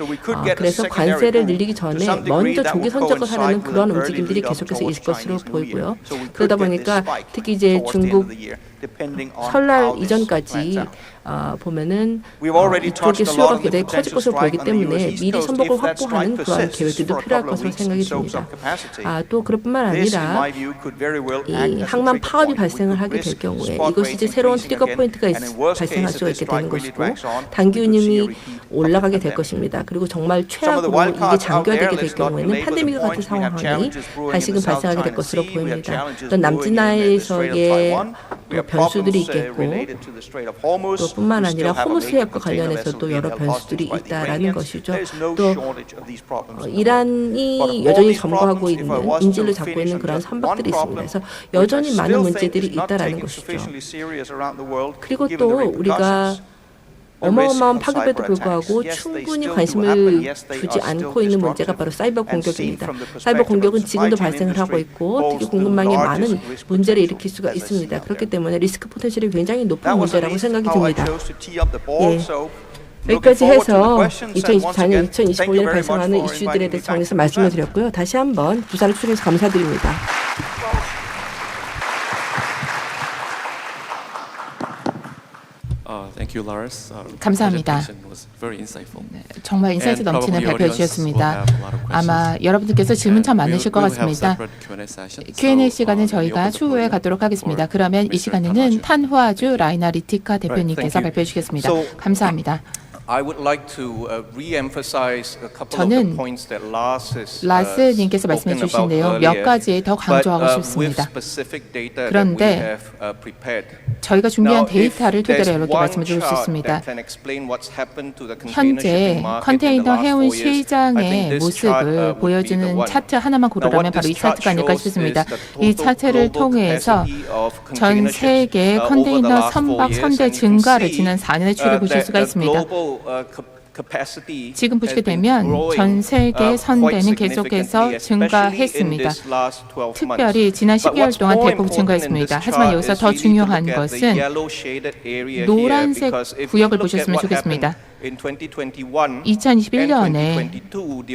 그래서 관세를 늘리기 전에 먼저 조기 선적을 하려는 그런 움직임들이 계속해서 있을 것으로 보이고요. 그러다 보니까 특히 이제 중국 설날 이전까지 보면은 이쪽의 수요가 굉장히 커질 것으로 보이기 때문에 미리 선박을 확보하는 그런 계획들도 필요할 것으로 생각이 듭니다. 또 그뿐만 아니라 이 항만 파업이 발생을 하게 될 경우에 이것이 이제 새로운 트리거 포인트가 발생할 수가 있게 되는 것이고 단기 운임이 올라가게 될 것입니다. 그리고 정말 최악으로 이게 장기화되게 될 경우에는 팬데믹 같은 상황이 다시금 발생하게 될 것으로 보입니다. 또 남진해에서의 변수들이 있겠고 또 뿐만 아니라 호르무즈 해협과 관련해서도 여러 변수들이 있다라는 것이죠. 또 이란이 여전히 점거하고 있는 인질을 잡고 있는 그런 선박들이 있습니다. 그래서 여전히 많은 문제들이 있다라는 것이죠. 그리고 또 우리가 어마어마한 파급에도 불구하고 충분히 관심을 주지 않고 있는 문제가 바로 사이버 공격입니다. 사이버 공격은 지금도 발생을 하고 있고 특히 공급망에 많은 문제를 일으킬 수가 있습니다. 그렇기 때문에 리스크 포텐셜이 굉장히 높은 문제라고 생각이 듭니다. 여기까지 해서 2024년, 2025년에 발생하는 이슈들에 대해서 정리해서 말씀을 드렸고요. 다시 한번 부산을 출연해서 감사드립니다. 감사합니다. 정말 인사이트 넘치는 발표해 주셨습니다. 아마 여러분들께서 질문 참 많으실 것 같습니다. Q&A 시간은 저희가 추후에 갖도록 하겠습니다. 그러면 이 시간에는 탄화주 라이나 리티카 대표님께서 발표해 주시겠습니다. 감사합니다. 저는 라스님께서 말씀해 주신 내용 몇 가지 더 강조하고 싶습니다. 그런데 저희가 준비한 데이터를 토대로 여러분께 말씀을 드릴 수 있습니다. 현재 컨테이너 해운 시장의 모습을 보여주는 차트 하나만 고르라면 바로 이 차트가 아닐까 싶습니다. 이 차트를 통해서 전 세계 컨테이너 선박 선대 증가를 지난 4년의 추이를 보실 수가 있습니다. 지금 보시게 되면 전 세계 선대는 계속해서 증가했습니다. 특별히 지난 12개월 동안 대폭 증가했습니다. 하지만 여기서 더 중요한 것은 노란색 구역을 보셨으면 좋겠습니다. 2021년에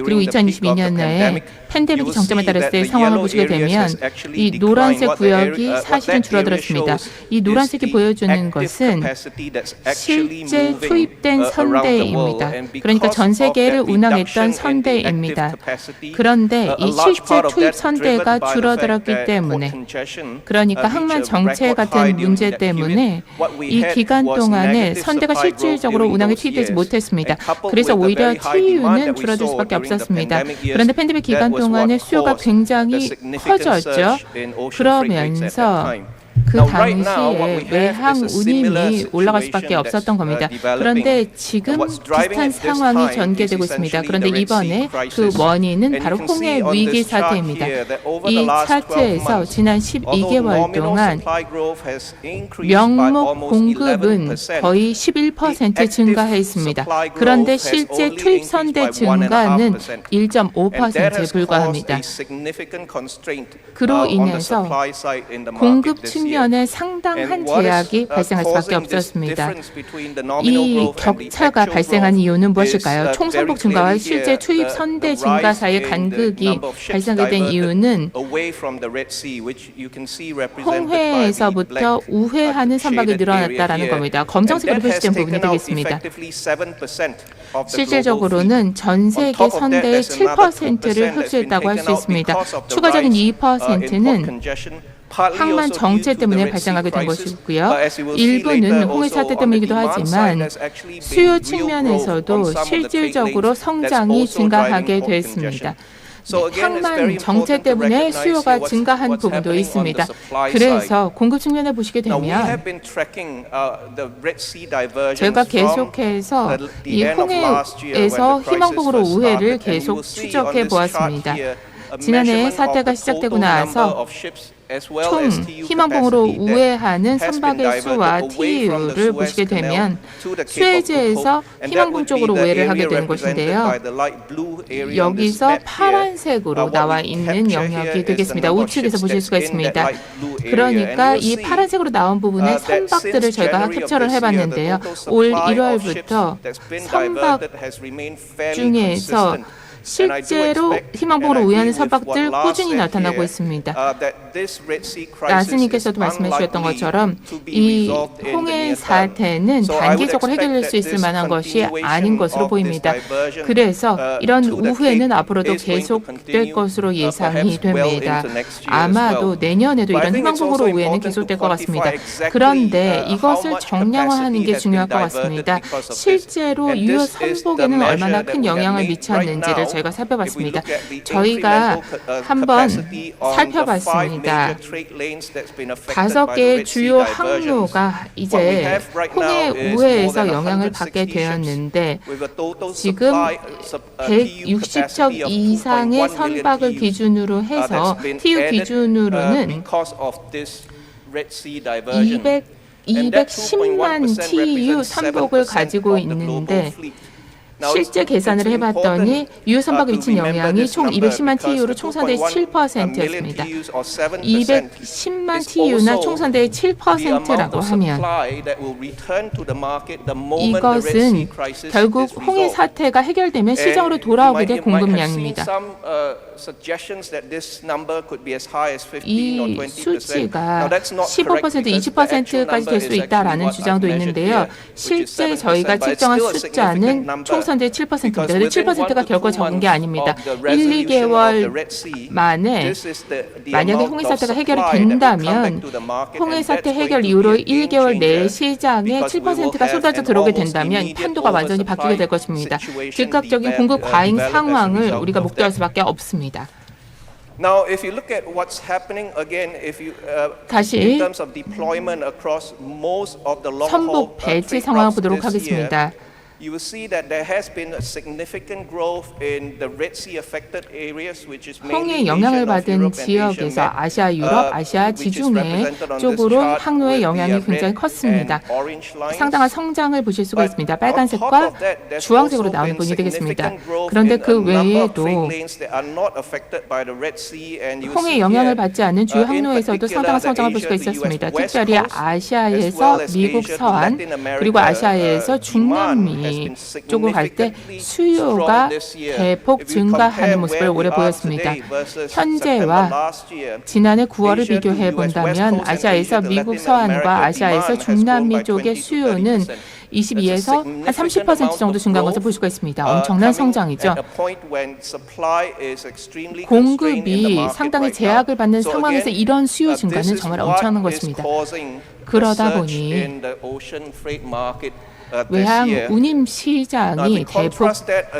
그리고 2022년에 팬데믹이 정점에 달했을 때 상황을 보시게 되면 이 노란색 구역이 사실은 줄어들었습니다. 이 노란색이 보여주는 것은 실제 투입된 선대입니다. 그러니까 전 세계를 운항했던 선대입니다. 그런데 이 실제 투입 선대가 줄어들었기 때문에, 그러니까 항만 정체 같은 문제 때문에 이 기간 동안에 선대가 실질적으로 운항에 투입되지 못했습니다. 그래서 오히려 TU는 줄어들 수밖에 없었습니다. 그런데 팬데믹 기간 동안에 수요가 굉장히 커졌죠. 그러면서 그 당시에 외항 운임이 올라갈 수밖에 없었던 겁니다. 그런데 지금 비슷한 상황이 전개되고 있습니다. 그런데 이번에 그 원인은 바로 홍해 위기 사태입니다. 이 사태에서 지난 12개월 동안 명목 공급은 거의 11% 증가했습니다. 그런데 실제 투입 선대 증가는 1.5%에 불과합니다. 그로 인해서 공급 측면에 상당한 제약이 발생할 수밖에 없었습니다. 이 격차가 발생한 이유는 무엇일까요? 총선복 증가와 실제 투입 선대 증가 사이의 간극이 발생하게 된 이유는 홍해에서부터 우회하는 선박이 늘어났다는 겁니다. 검정색으로 표시된 부분이 되겠습니다. 실질적으로는 전 세계 선대의 7%를 흡수했다고 할 수 있습니다. 추가적인 2%는 항만 정체 때문에 발생하게 된 것이고요. 일부는 홍해 사태 때문이기도 하지만 수요 측면에서도 실질적으로 성장이 증가하게 됐습니다. 항만 정체 때문에 수요가 증가한 부분도 있습니다. 그래서 공급 측면에 보시게 되면 저희가 계속해서 이 홍해에서 희망봉으로 우회를 계속 추적해 보았습니다. 지난해 사태가 시작되고 나서 총 희망봉으로 우회하는 선박의 수와 TU를 보시게 되면 수에즈에서 희망봉 쪽으로 우회를 하게 되는 것인데요. 여기서 파란색으로 나와 있는 영역이 되겠습니다. 우측에서 보실 수가 있습니다. 그러니까 이 파란색으로 나온 부분의 선박들을 저희가 캡처를 해봤는데요. 올 1월부터 선박 중에서 실제로 희망봉으로 우회하는 선박들 꾸준히 나타나고 있습니다. 나스님께서도 말씀해 주셨던 것처럼 이 홍해 사태는 단기적으로 해결될 수 있을 만한 것이 아닌 것으로 보입니다. 그래서 이런 우회는 앞으로도 계속될 것으로 예상이 됩니다. 아마도 내년에도 이런 희망봉으로 우회는 계속될 것 같습니다. 그런데 이것을 정량화하는 게 중요할 것 같습니다. 실제로 유효 선복에는 얼마나 큰 영향을 미쳤는지를 저희가 살펴봤습니다. 저희가 한번 살펴봤습니다. 5개의 주요 항로가 이제 홍해 우회에서 영향을 받게 되었는데 지금 160척 이상의 선박을 기준으로 해서 TU 기준으로는 210만 TU 선박을 가지고 있는데 실제 계산을 해봤더니 유효 선박에 미친 영향이 총 210만 TU로 총선대의 7%였습니다. 210만 TU나 총선대의 7%라고 하면 이것은 결국 홍해 사태가 해결되면 시장으로 돌아오게 될 공급량입니다. 이 수치가 15%, 20%까지 될 수 있다라는 주장도 있는데요. 실제 저희가 측정한 숫자는 총선대의 7%입니다. 그런데 7%가 결코 적은 게 아닙니다. 1, 2개월 만에 만약에 홍해 사태가 해결이 된다면 홍해 사태 해결 이후로 1, 2개월 내에 시장에 7%가 쏟아져 들어오게 된다면 판도가 완전히 바뀌게 될 것입니다. 즉각적인 공급 과잉 상황을 우리가 목도할 수밖에 없습니다. 다시 선복 배치 상황을 보도록 하겠습니다. You will see that there has been a significant growth in the Red Sea affected areas, which is mainly 홍해 영향을 Asian, 받은 Europe, and 지역에서 Asian 아시아, 유럽, 아시아 지중해 쪽으로 항로의 영향이 굉장히 컸습니다. 상당한 성장을 보실 수가 있습니다. 빨간색과 주황색으로 나오는 부분이 되겠습니다. 그런데 그 외에도 홍해 영향을 받지 않는 주요 항로에서도 상당한 성장을 볼 수가 있었습니다. 특별히 아시아에서 미국 서안 그리고 아시아에서 중남미 중남미 쪽으로 갈 때 수요가 대폭 증가하는 모습을 올해 보였습니다. 현재와 지난해 9월을 비교해 본다면 아시아에서 미국 서안과 아시아에서 중남미 쪽의 수요는 22에서 한 30% 정도 증가한 것을 볼 수가 있습니다. 엄청난 성장이죠. 공급이 상당히 제약을 받는 상황에서 이런 수요 증가는 정말 엄청난 것입니다. 그러다 보니 외항 운임 시장이 대폭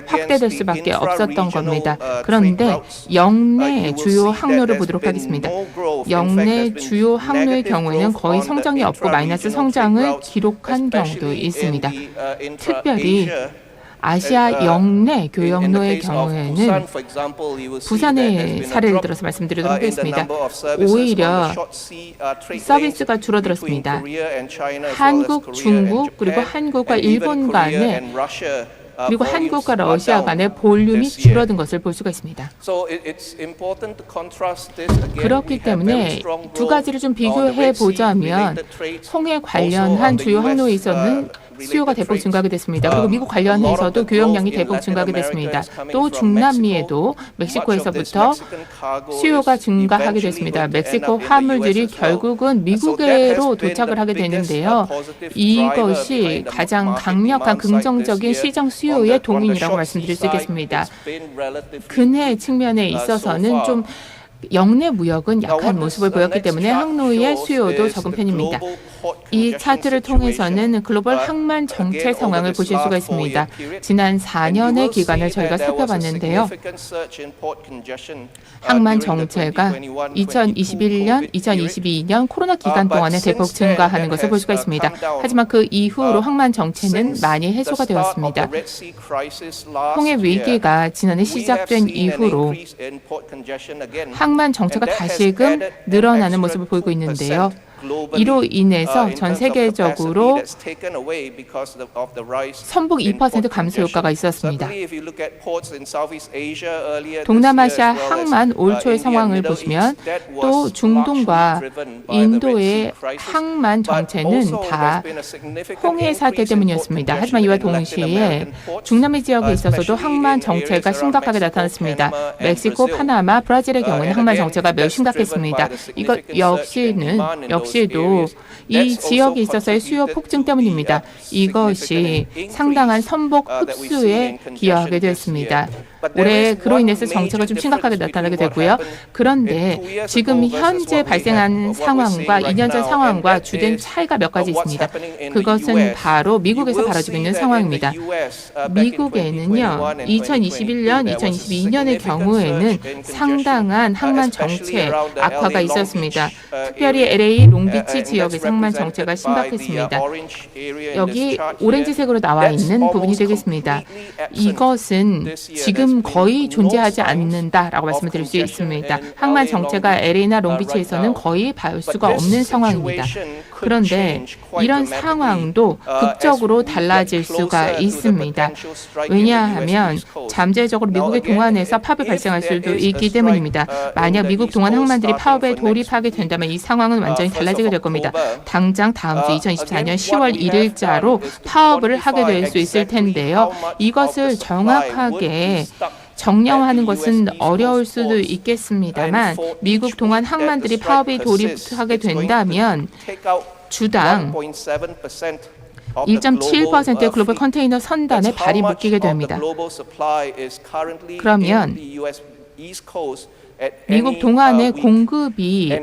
확대될 수밖에 없었던 겁니다. 그런데 역내 주요 항로를 보도록 하겠습니다. 역내 주요 항로의 경우에는 거의 성장이 없고 마이너스 성장을 기록한 경우도 있습니다. 특별히 아시아 역내 교역로의 경우에는 부산의 사례를 들어서 말씀드리도록 하겠습니다. 오히려 서비스가 줄어들었습니다. 한국, 중국, 그리고 한국과 일본 간에 그리고 한국과 러시아 간의 볼륨이 줄어든 것을 볼 수가 있습니다. 그렇기 때문에 두 가지를 좀 비교해 보자면 홍해 관련한 주요 항로에 있어서는 수요가 대폭 증가하게 됐습니다. 그리고 미국 관련해서도 교역량이 대폭 증가하게 됐습니다. 또 중남미에도 멕시코에서부터 수요가 증가하게 됐습니다. 멕시코 화물들이 결국은 미국으로 도착을 하게 되는데요. 이것이 가장 강력한 긍정적인 시장 수요의 동인이라고 말씀드릴 수 있겠습니다. 근해 측면에 있어서는 좀 역내 무역은 약한 모습을 보였기 때문에 항로의 수요도 적은 편입니다. 이 차트를 통해서는 글로벌 항만 정체 상황을 보실 수가 있습니다. 지난 4년의 기간을 저희가 살펴봤는데요. 항만 정체가 2021년, 2022년 코로나 기간 동안에 대폭 증가하는 것을 볼 수가 있습니다. 하지만 그 이후로 항만 정체는 많이 해소가 되었습니다. 홍해 위기가 지난해 시작된 이후로 항만 정체가 다시금 늘어나는 모습을 보이고 있는데요. 이로 인해서 전 세계적으로 선복 2% 감소 효과가 있었습니다. 동남아시아 항만 올 초의 상황을 보시면 또 중동과 인도의 항만 정체는 다 홍해 사태 때문이었습니다. 하지만 이와 동시에 중남미 지역에 있어서도 항만 정체가 심각하게 나타났습니다. 멕시코, 파나마, 브라질의 경우는 항만 정체가 매우 심각했습니다. 이것 역시도 이 지역에 있어서의 수요 폭증 때문입니다. 이것이 상당한 선복 흡수에 기여하게 되었습니다. 올해 그로 인해서 정체가 좀 심각하게 나타나게 되고요. 그런데 지금 현재 발생한 상황과 2년 전 상황과 주된 차이가 몇 가지 있습니다. 그것은 바로 미국에서 벌어지고 있는 상황입니다. 미국에는요, 2021년, 2022년의 경우에는 상당한 항만 정체 악화가 있었습니다. 특별히 LA 롱비치 지역의 항만 정체가 심각했습니다. 여기 오렌지색으로 나와 있는 부분이 되겠습니다. 이것은 지금 거의 존재하지 않는다라고 말씀을 드릴 수 있습니다. 항만 정체가 LA나 롱비치에서는 거의 볼 수가 없는 상황입니다. 그런데 이런 상황도 극적으로 달라질 수가 있습니다. 왜냐하면 잠재적으로 미국의 동안에서 파업이 발생할 수도 있기 때문입니다. 만약 미국 동안 항만들이 파업에 돌입하게 된다면 이 상황은 완전히 달라지게 될 겁니다. 당장 다음 주 2024년 10월 1일자로 파업을 하게 될 수 있을 텐데요. 이것을 정확하게 정량화하는 것은 어려울 수도 있겠습니다만 미국 동안 항만들이 파업에 돌입하게 된다면 주당 1.7%의 글로벌 컨테이너 선단에 발이 묶이게 됩니다. 그러면 미국 동안의 공급이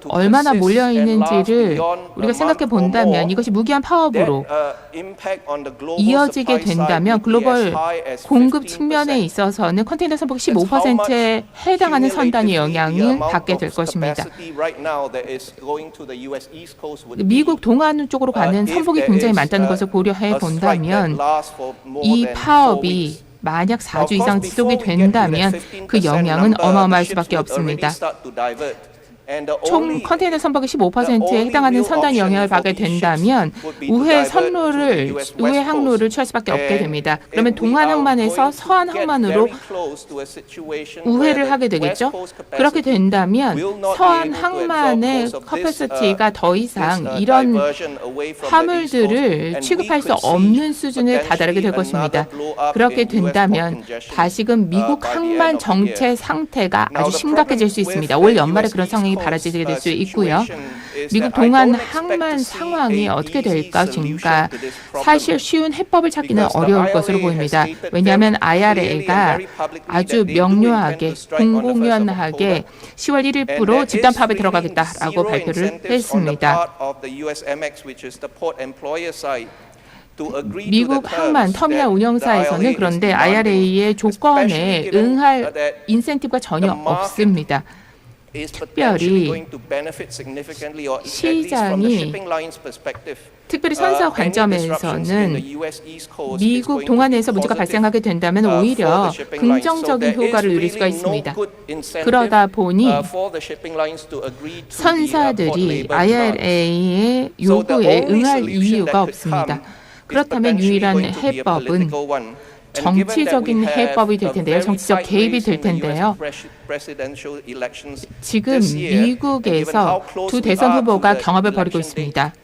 얼마나 몰려 있는지를 우리가 생각해 본다면 이것이 무기한 파업으로 이어지게 된다면 글로벌 공급 측면에 있어서는 컨테이너 선폭 15%에 해당하는 선단이 영향을 받게 될 것입니다. 미국 동안 쪽으로 가는 선폭이 굉장히 많다는 것을 고려해 본다면 이 파업이 만약 4주 이상 지속이 된다면 그 영향은 어마어마할 수밖에 없습니다. 총 컨테이너 선박의 15%에 해당하는 선단이 영향을 받게 된다면 우회 항로를 취할 수밖에 없게 됩니다. 그러면 동한 항만에서 서한 항만으로 우회를 하게 되겠죠. 그렇게 된다면 서한 항만의 커패시티가 더 이상 이런 화물들을 취급할 수 없는 수준에 다다르게 될 것입니다. 그렇게 된다면 다시금 미국 항만 정체 상태가 아주 심각해질 수 있습니다. 올 연말에 그런 상황이 발생하게 될 수 있고요. 미국 동안 항만 상황이 어떻게 될까? 사실 쉬운 해법을 찾기는 어려울 것으로 보입니다. 왜냐하면 IRA가 아주 명료하게 공공연하게 10월 1일부로 집단 파업에 들어가겠다라고 발표를 했습니다. 미국 항만 터미널 운영사에서는 그런데 IRA의 조건에 응할 인센티브가 전혀 없습니다. 특별히 시장이 특별히 선사 관점에서는 미국 동안에서 문제가 발생하게 된다면 오히려 긍정적인 효과를 누릴 수가 있습니다. 그러다 보니 선사들이 IRA의 요구에 응할 이유가 없습니다. 그렇다면 유일한 해법은 정치적인 해법이 될 텐데요. 정치적 개입이 될 텐데요. 지금 미국에서 두 대선 후보가 경합을 벌이고 있습니다.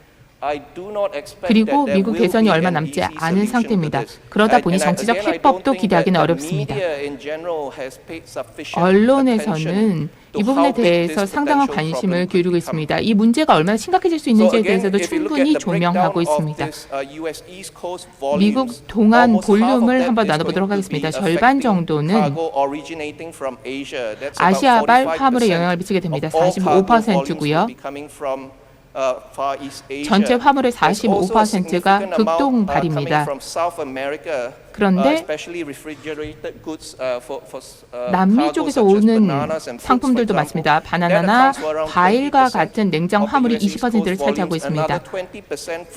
그리고 미국 대선이 얼마 남지 않은 상태입니다. 그러다 보니 정치적 해법도 기대하기는 어렵습니다. 언론에서는 이 부분에 대해서 상당한 관심을 기울이고 있습니다. 이 문제가 얼마나 심각해질 수 있는지에 대해서도 충분히 조명하고 있습니다. 미국 동안 볼륨을 한번 나눠보도록 하겠습니다. 절반 정도는 아시아발 화물에 영향을 미치게 됩니다. 45%고요. 전체 화물의 45%가 극동발입니다. 그런데 남미 쪽에서 오는 상품들도 많습니다. 바나나나 과일과 같은 냉장 화물이 20%를 차지하고 있습니다.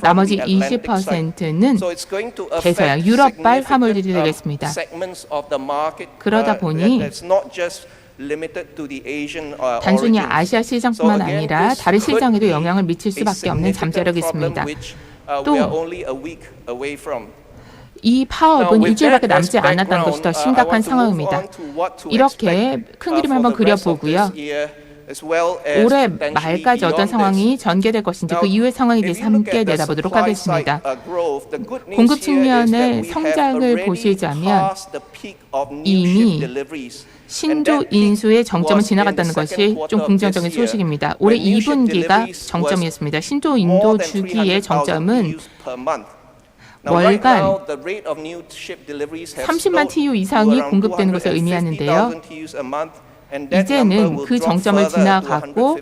나머지 20%는 대서양 유럽발 화물들이 되겠습니다. 그러다 보니 단순히 아시아 시장뿐만 아니라 다른 시장에도 영향을 미칠 수밖에 없는 잠재력이 있습니다. 또 이 파업은 일주일밖에 남지 않았다는 것이 더 심각한 상황입니다. 이렇게 큰 그림을 한번 그려보고요. 올해 말까지 어떤 상황이 전개될 것인지 그 이후의 상황에 대해서 함께 내다보도록 하겠습니다. 공급 측면의 성장을 보시자면 이미 신조 인수의 정점을 지나갔다는 것이 좀 긍정적인 소식입니다. 올해 2분기가 정점이었습니다. 신조 인도 주기의 정점은 월간 30만 TU 이상이 공급되는 것을 의미하는데요. 이제는 그 정점을 지나갔고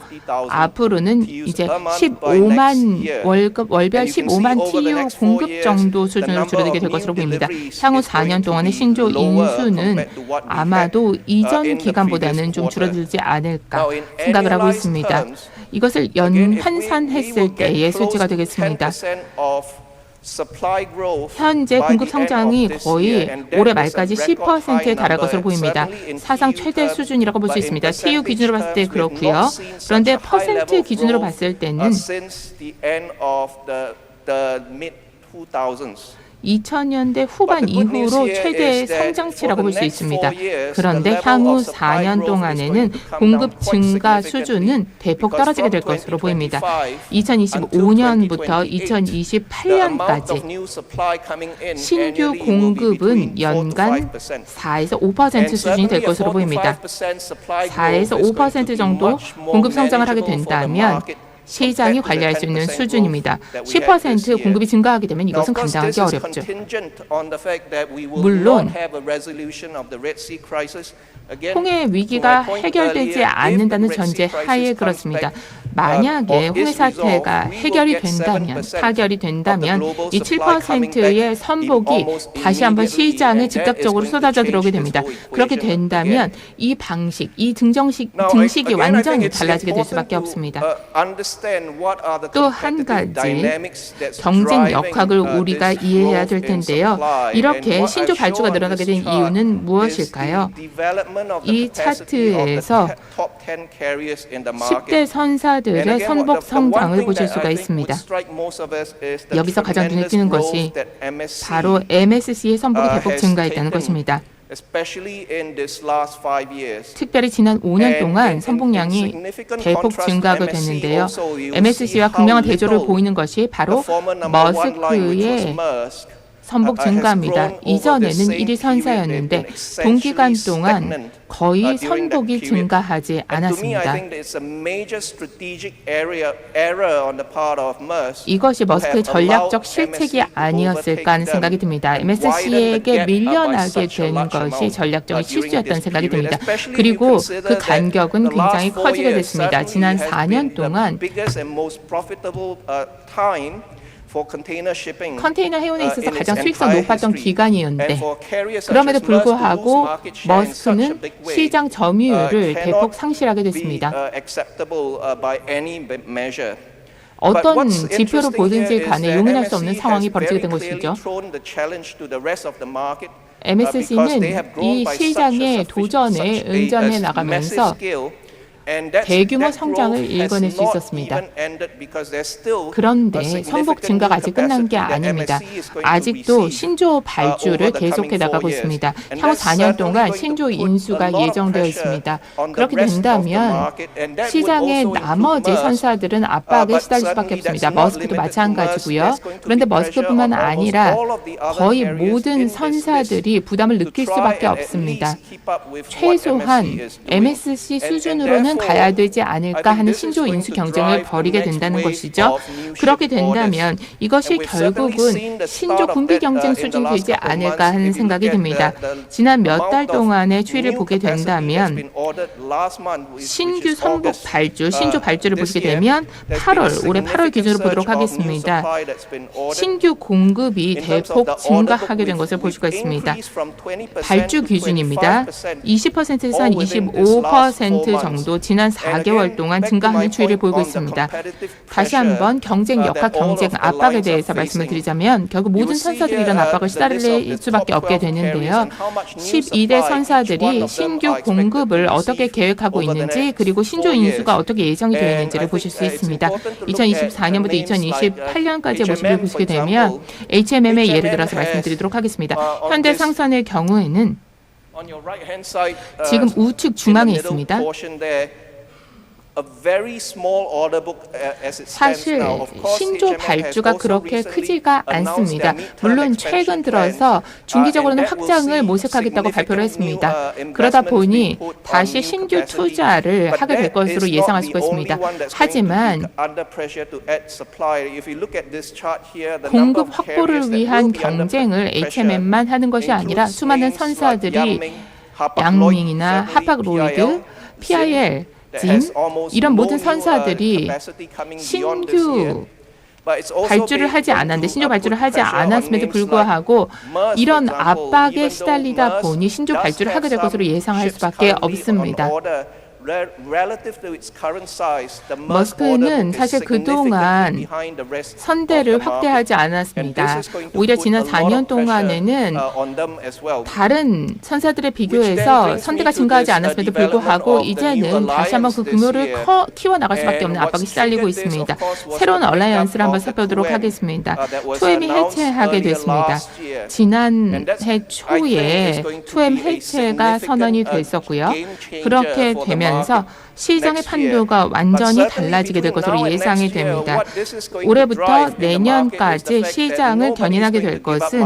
앞으로는 이제 15만 월별 15만 TU 공급 정도 수준으로 줄어들게 될 것으로 보입니다. 향후 4년 동안의 신조 인수는 아마도 이전 기간보다는 좀 줄어들지 않을까 생각을 하고 있습니다. 이것을 연환산했을 때의 수치가 되겠습니다. 현재 공급 성장이 거의 올해 말까지 10%에 달할 것으로 보입니다. 사상 최대 수준이라고 볼 수 있습니다. TU 기준으로 봤을 때 그렇고요. 그런데 퍼센트 기준으로 봤을 때는 2000년대 후반 이후로 최대의 성장치라고 볼 수 있습니다. 그런데 향후 4년 동안에는 공급 증가 수준은 대폭 떨어지게 될 것으로 보입니다. 2025년부터 2028년까지 신규 공급은 연간 4에서 5% 수준이 될 것으로 보입니다. 4에서 5% 정도 공급 성장을 하게 된다면 시장이 관리할 수 있는 수준입니다. 10% 공급이 증가하게 되면 이것은 감당하기 어렵죠. 물론 홍해 위기가 해결되지 않는다는 전제 하에 그렇습니다. 만약에 홍해 사태가 해결이 된다면, 타결이 된다면 이 7%의 선복이 다시 한번 시장에 즉각적으로 쏟아져 들어오게 됩니다. 그렇게 된다면 이 방식, 이 등식이 완전히 달라지게 될 수밖에 없습니다. 또 한 가지 경쟁 역학을 우리가 이해해야 될 텐데요. 이렇게 신조 발주가 늘어나게 된 이유는 무엇일까요? 이 차트에서 10대 선사들의 선복 성장을 보실 수가 있습니다. 여기서 가장 눈에 띄는 것이 바로 MSC의 선복이 대폭 증가했다는 것입니다. 특별히 지난 5년 동안 선복량이 대폭 증가가 됐는데요. MSC와 극명한 대조를 보이는 것이 바로 머스크의 선복 증가입니다. 이전에는 1위 선사였는데 동기간 동안 거의 선복이 증가하지 않았습니다. 이것이 머스크의 전략적 실책이 아니었을까 하는 생각이 듭니다. MSC에게 밀려나게 된 것이 전략적인 실수였다는 생각이 듭니다. 그리고 그 간격은 굉장히 커지게 됐습니다. 지난 4년 동안 컨테이너 해운에 있어서 가장 수익성 높았던 기간이었는데 그럼에도 불구하고 머스크는 시장 점유율을 대폭 상실하게 됐습니다. 어떤 지표로 보든지 간에 용인할 수 없는 상황이 벌어지게 된 것이죠. MSC는 이 시장의 도전에 응전해 나가면서 대규모 성장을 일궈낼 수 있었습니다. 그런데 선복 증가가 아직 끝난 게 아닙니다. 아직도 신조 발주를 계속해 나가고 있습니다. 향후 4년 동안 신조 인수가 예정되어 있습니다. 그렇게 된다면 시장의 나머지 선사들은 압박에 시달릴 수밖에 없습니다. 머스크도 마찬가지고요. 그런데 머스크뿐만 아니라 거의 모든 선사들이 부담을 느낄 수밖에 없습니다. 최소한 MSC 수준으로는 가야 되지 않을까 하는 신조 인수 경쟁을 벌이게 된다는 것이죠. 그렇게 된다면 이것이 결국은 신조 군비 경쟁 수준 되지 않을까 하는 생각이 듭니다. 지난 몇 달 동안의 추이를 보게 된다면 신규 선복 발주, 신조 발주를 보시게 되면 8월, 올해 8월 기준으로 보도록 하겠습니다. 신규 공급이 대폭 증가하게 된 것을 볼 수가 있습니다. 발주 기준입니다. 20%에서 한 25% 정도 지난 4개월 동안 증가하는 추이를 보이고 있습니다. 다시 한번 경쟁 역학, 경쟁 압박에 대해서 말씀을 드리자면 결국 모든 선사들이 이런 압박을 시달릴 수밖에 없게 되는데요. 12대 선사들이 신규 공급을 어떻게 계획하고 있는지 그리고 신조 인수가 어떻게 예정이 되어 있는지를 보실 수 있습니다. 2024년부터 2028년까지의 모습을 보시게 되면 HMM의 예를 들어서 말씀드리도록 하겠습니다. 현대상선의 경우에는 지금 우측 중앙에 있습니다. 사실 신조 발주가 그렇게 크지가 않습니다. 물론 최근 들어서 중기적으로는 확장을 모색하겠다고 발표를 했습니다. 그러다 보니 다시 신규 투자를 하게 될 것으로 예상할 수가 있습니다. 하지만 공급 확보를 위한 경쟁을 HMM만 하는 것이 아니라 수많은 선사들이 양밍이나 하팍로이드, PIL, 이런 모든 선사들이 신규 발주를 하지 않았는데 신조 발주를 하지 않았음에도 불구하고 이런 압박에 시달리다 보니 신조 발주를 하게 될 것으로 예상할 수밖에 없습니다. 머스크는 사실 그동안 선대를 확대하지 않았습니다. 오히려 지난 4년 동안에는 다른 선사들에 비교해서 선대가 증가하지 않았음에도 불구하고 이제는 다시 한번 그 규모를 키워나갈 수밖에 없는 압박이 시달리고 있습니다. 새로운 얼라이언스를 한번 살펴보도록 하겠습니다. 투엠이 해체하게 됐습니다. 지난해 초에 투엠 해체가 선언이 됐었고요. 그렇게 되면서 시장의 판도가 완전히 달라지게 될 것으로 예상이 됩니다. 올해부터 내년까지 시장을 견인하게 될 것은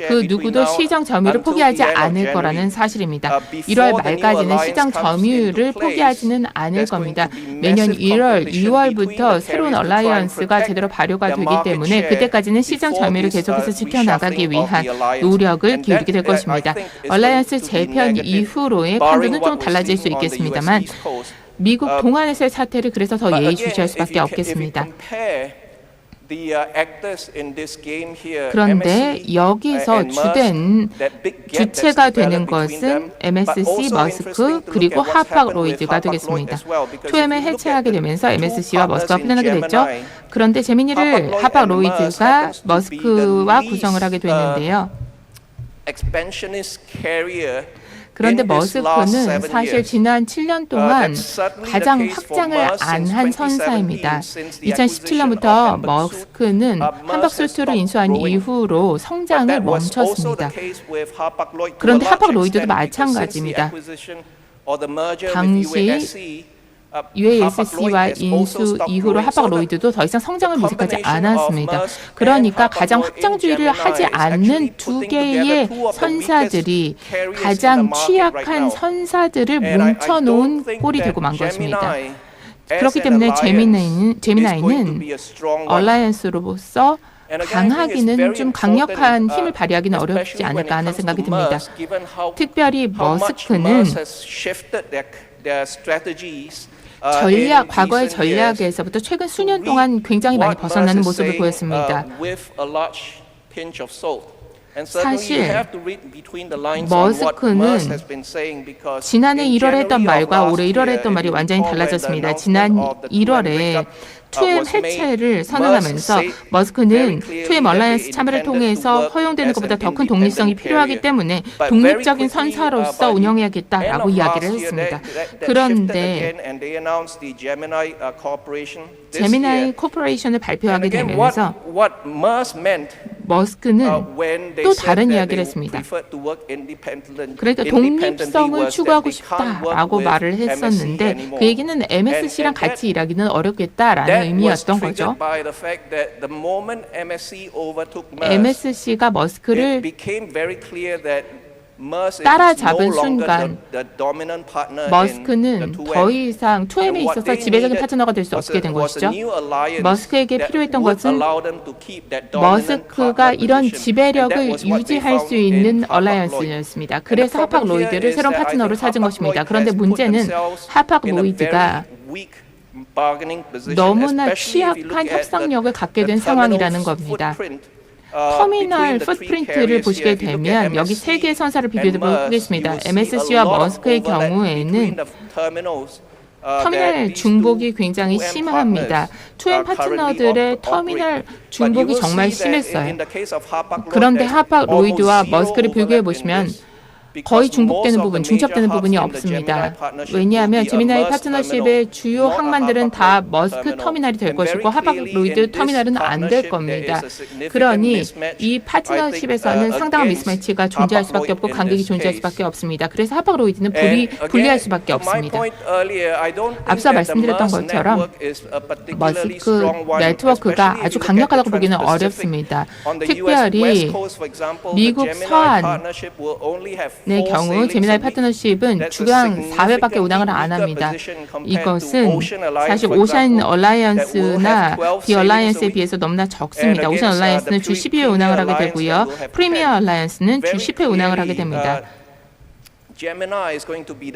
그 누구도 시장 점유율을 포기하지 않을 거라는 사실입니다. 1월 말까지는 시장 점유율을 포기하지는 않을 겁니다. 매년 1월, 2월부터 새로운 얼라이언스가 제대로 발효가 되기 때문에 그때까지는 시장 점유율을 계속해서 지켜나가기 위한 노력을 기울이게 될 것입니다. 얼라이언스 재편 이후로의 판도는 좀 달라질 수 있겠습니다만 미국 동안에서의 사태를 그래서 더 예의주시할 수밖에 없겠습니다. 그런데 여기서 주된 주체가 되는 것은 MSC, 머스크, 그리고 하팍로이드가 되겠습니다. 2M을 해체하게 되면서 MSC와 머스크가 분란하게 됐죠. 그런데 재미있는 일을 하팍로이드가 머스크와 구성을 하게 됐는데요. 그런데 머스크는 사실 지난 7년 동안 가장 확장을 안 한 선사입니다. 2017년부터 머스크는 함박술투를 인수한 이후로 성장을 멈췄습니다. 그런데 하팍로이드도 마찬가지입니다. 당시 UASC와 인수 이후로 하팍로이드도 더 이상 성장을 모색하지 않았습니다. 그러니까 가장 확장주의를 하지 않는 두 개의 선사들이 가장 취약한 선사들을 뭉쳐놓은 꼴이 되고 만 것입니다. 그렇기 때문에 제미나이는 얼라이언스로서 강하기는 좀 강력한 힘을 발휘하기는 어렵지 않을까 하는 생각이 듭니다. 특별히 머스크는 과거의 전략에서부터 최근 수년 동안 굉장히 많이 벗어나는 모습을 보였습니다. 사실 머스크는 지난해 1월에 했던 말과 올해 1월에 했던 말이 완전히 달라졌습니다. 지난 1월에 2M 해체를 선언하면서 머스크는 2M 얼라이언스 참여를 통해서 허용되는 것보다 더 큰 독립성이 필요하기 때문에 독립적인 선사로서 운영해야겠다라고 이야기를 했습니다. 그런데 제미나이 코퍼레이션을 발표하게 되면서 머스크는 또 다른 이야기를 했습니다. 그러니까 독립성을 추구하고 싶다라고 말을 했었는데 그 얘기는 MSC랑 같이 일하기는 어렵겠다라는 의미였던 거죠. MSC가 머스크를 따라잡은 순간 머스크는 더 이상 2M에 있어서 지배적인 파트너가 될 수 없게 된 것이죠. 머스크에게 필요했던 것은 머스크가 이런 지배력을 유지할 수 있는 얼라이언스였습니다. 그래서 하팍로이드를 새로운 파트너로 찾은 것입니다. 그런데 문제는 하팍로이드가 너무나 취약한 협상력을 갖게 된 상황이라는 겁니다. 터미널 풋프린트를 보시게 되면 여기 세 개의 선사를 비교해 보겠습니다. MSC와 머스크의 경우에는 터미널 중복이 굉장히 심합니다. 2M 파트너들의 터미널 중복이 정말 심했어요. 그런데 하팍로이드와 머스크를 비교해 보시면 거의 중복되는 부분, 중첩되는 부분이 없습니다. 왜냐하면 제미나이 파트너십의 주요 항만들은 다 머스크 터미널이 될 것이고 하팍로이드 터미널은 안 될 겁니다. 그러니 이 파트너십에서는 상당한 미스매치가 존재할 수밖에 없고 간격이 존재할 수밖에 없습니다. 그래서 하팍로이드는 불리할 수밖에 없습니다. 앞서 말씀드렸던 것처럼 머스크 네트워크가 아주 강력하다고 보기는 어렵습니다. 특별히 미국 서안 의 경우 제미나이 파트너십은 주간 4회밖에 운항을 안 합니다. 이것은 사실 오션 얼라이언스나 비 얼라이언스에 비해서 너무나 적습니다. 오션 얼라이언스는 주 12회 운항을 하게 되고요. 프리미어 얼라이언스는 주 10회 운항을 하게 됩니다.